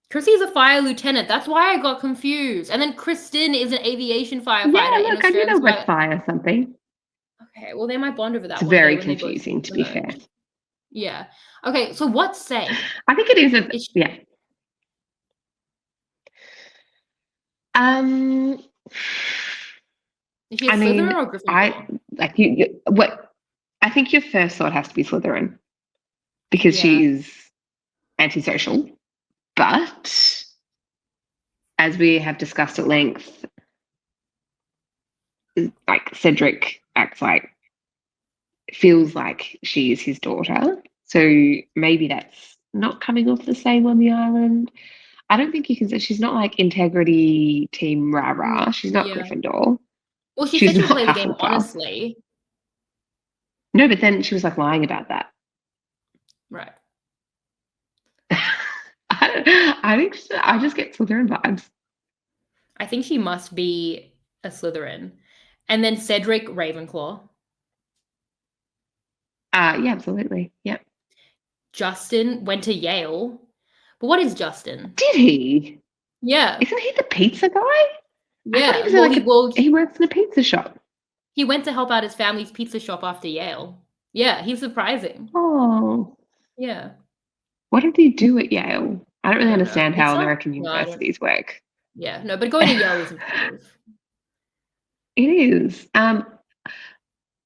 Chrissy's a fire lieutenant. That's why I got confused. And then Kristen is an aviation firefighter. Yeah, look, I did know with fire something. Okay, well, they might bond over that. It's very confusing, to be fair. Yeah. Okay, so what's say? I think it is. Yeah. Is she a Slytherin or Gryffindor? I think your first thought has to be Slytherin because she's antisocial. But as we have discussed at length, like Cedric acts like feels like she is his daughter. So maybe that's not coming off the same on the island. I don't think you can say she's not like integrity team RHAP. She's not Yeah. Gryffindor. Well, she She's said she would not play the game Hufflepuff. honestly. No, but then she was like lying about that. Right. I just get Slytherin vibes. I think she must be a Slytherin. And then Cedric Ravenclaw. Yeah, absolutely. Yep. Justin went to Yale. But what is Justin? Did he? Yeah. Isn't he the pizza guy? I thought he Yeah. was Well, he works in a pizza shop. he went to help out his family's pizza shop after Yale. Yeah, he's surprising. Oh, Yeah. what did he do at Yale? I don't really don't know. understand how Pizza? American No, I don't. universities work. Yeah, no, but going to Yale is impressive. It is.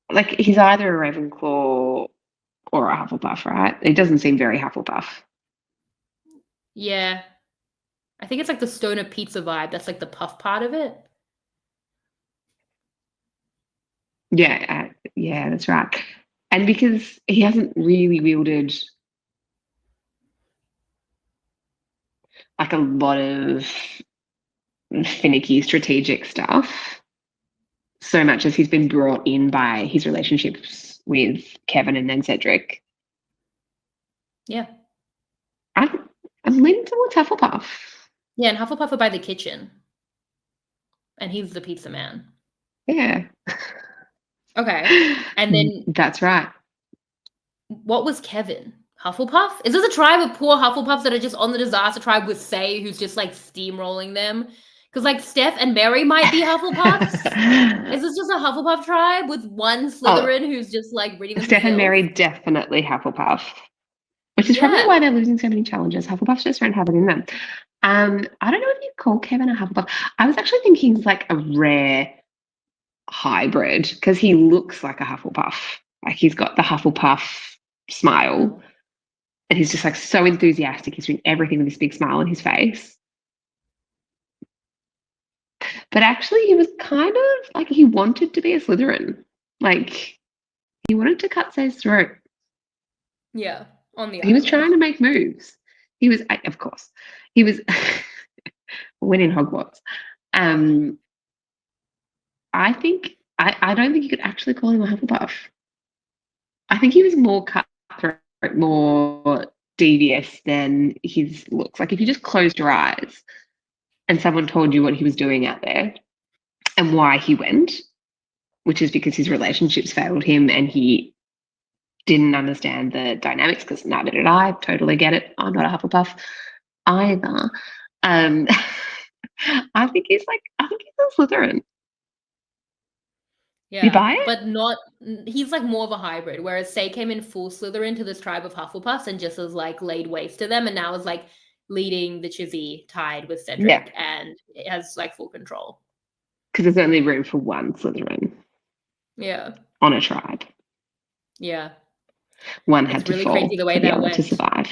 Like he's either a Ravenclaw or a Hufflepuff, right? It doesn't seem very Hufflepuff. Yeah. I think it's like the stoner pizza vibe. That's like the puff part of it. Yeah, yeah, that's right. And because he hasn't really wielded like a lot of finicky strategic stuff, so much as he's been brought in by his relationships with Kevin and then Cedric. Yeah. I'm leaning towards Hufflepuff. Yeah, and Hufflepuff are by the kitchen. And he's the pizza man. Yeah. Okay. And then That's right. what was Kevin? Hufflepuff? Is this a tribe of poor Hufflepuffs that are just on the disaster tribe with Say, who's just like steamrolling them? Because like Steph and Mary might be Hufflepuffs. Is this just a Hufflepuff tribe with one Slytherin who's just like reading them? Steph and Mary definitely Hufflepuff, which is probably why they're losing so many challenges. Hufflepuffs just don't have it in them. I don't know if you call Kevin a Hufflepuff. I was actually thinking he's like a rare hybrid because he looks like a Hufflepuff. Like he's got the Hufflepuff smile and he's just like so enthusiastic. He's doing everything with this big smile on his face. But actually he was kind of like he wanted to be a Slytherin. Like he wanted to cut Say's throat. Yeah, on the He was trying to make moves. He was, of course, he was winning Hogwarts. I think I don't think you could actually call him a Hufflepuff. I think he was more cutthroat, more devious than his looks. Like if you just closed your eyes and someone told you what he was doing out there and why he went, which is because his relationships failed him and he didn't understand the dynamics, because neither did I. Totally get it. I'm not a Hufflepuff either. I think he's a Slytherin. Yeah, you buy it? But not. He's like more of a hybrid. Whereas Say came in full Slytherin to this tribe of Hufflepuffs and just has like laid waste to them, and now is like leading the Chizzy tied with Cedric and it has like full control. Because there's only room for one Slytherin. Yeah. On a tribe. Yeah. One had to fall crazy the way for the that other went. to survive.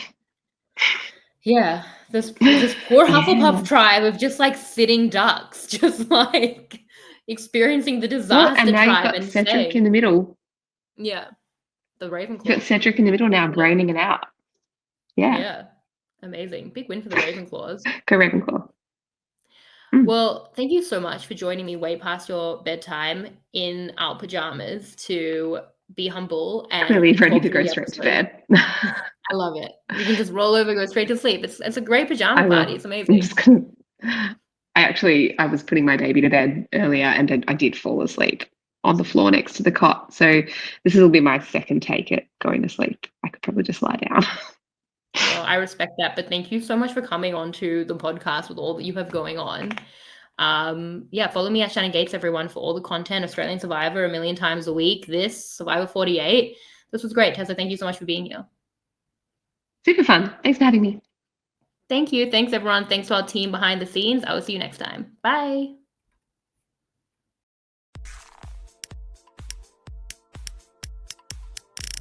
Yeah, this poor Hufflepuff tribe of just like sitting ducks, just like experiencing the disaster and now tribe. You've got Cedric in the middle. Yeah, the Ravenclaw. You've got Cedric in the middle now, graining it out. Yeah. Yeah, amazing. Big win for the Ravenclaws. Go Ravenclaw. Well, thank you so much for joining me way past your bedtime in our pajamas to be humble and clearly ready to go straight to bed. I love it. You can just roll over, go straight to sleep. It's a great pajama party. It's amazing. I was putting my baby to bed earlier and I did fall asleep on the floor next to the cot. So this will be my second take at going to sleep. I could probably just lie down. Well, I respect that, but thank you so much for coming on to the podcast with all that you have going on. Yeah, follow me at Shannon Gates, everyone, for all the content. Australian Survivor a million times a week. This Survivor 48. This was great, Tessa. Thank you so much for being here. Super fun. Thanks for having me. Thank you. Thanks, everyone. Thanks to our team behind the scenes. I will see you next time. Bye.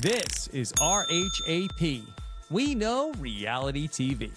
This is RHAP. We know reality TV.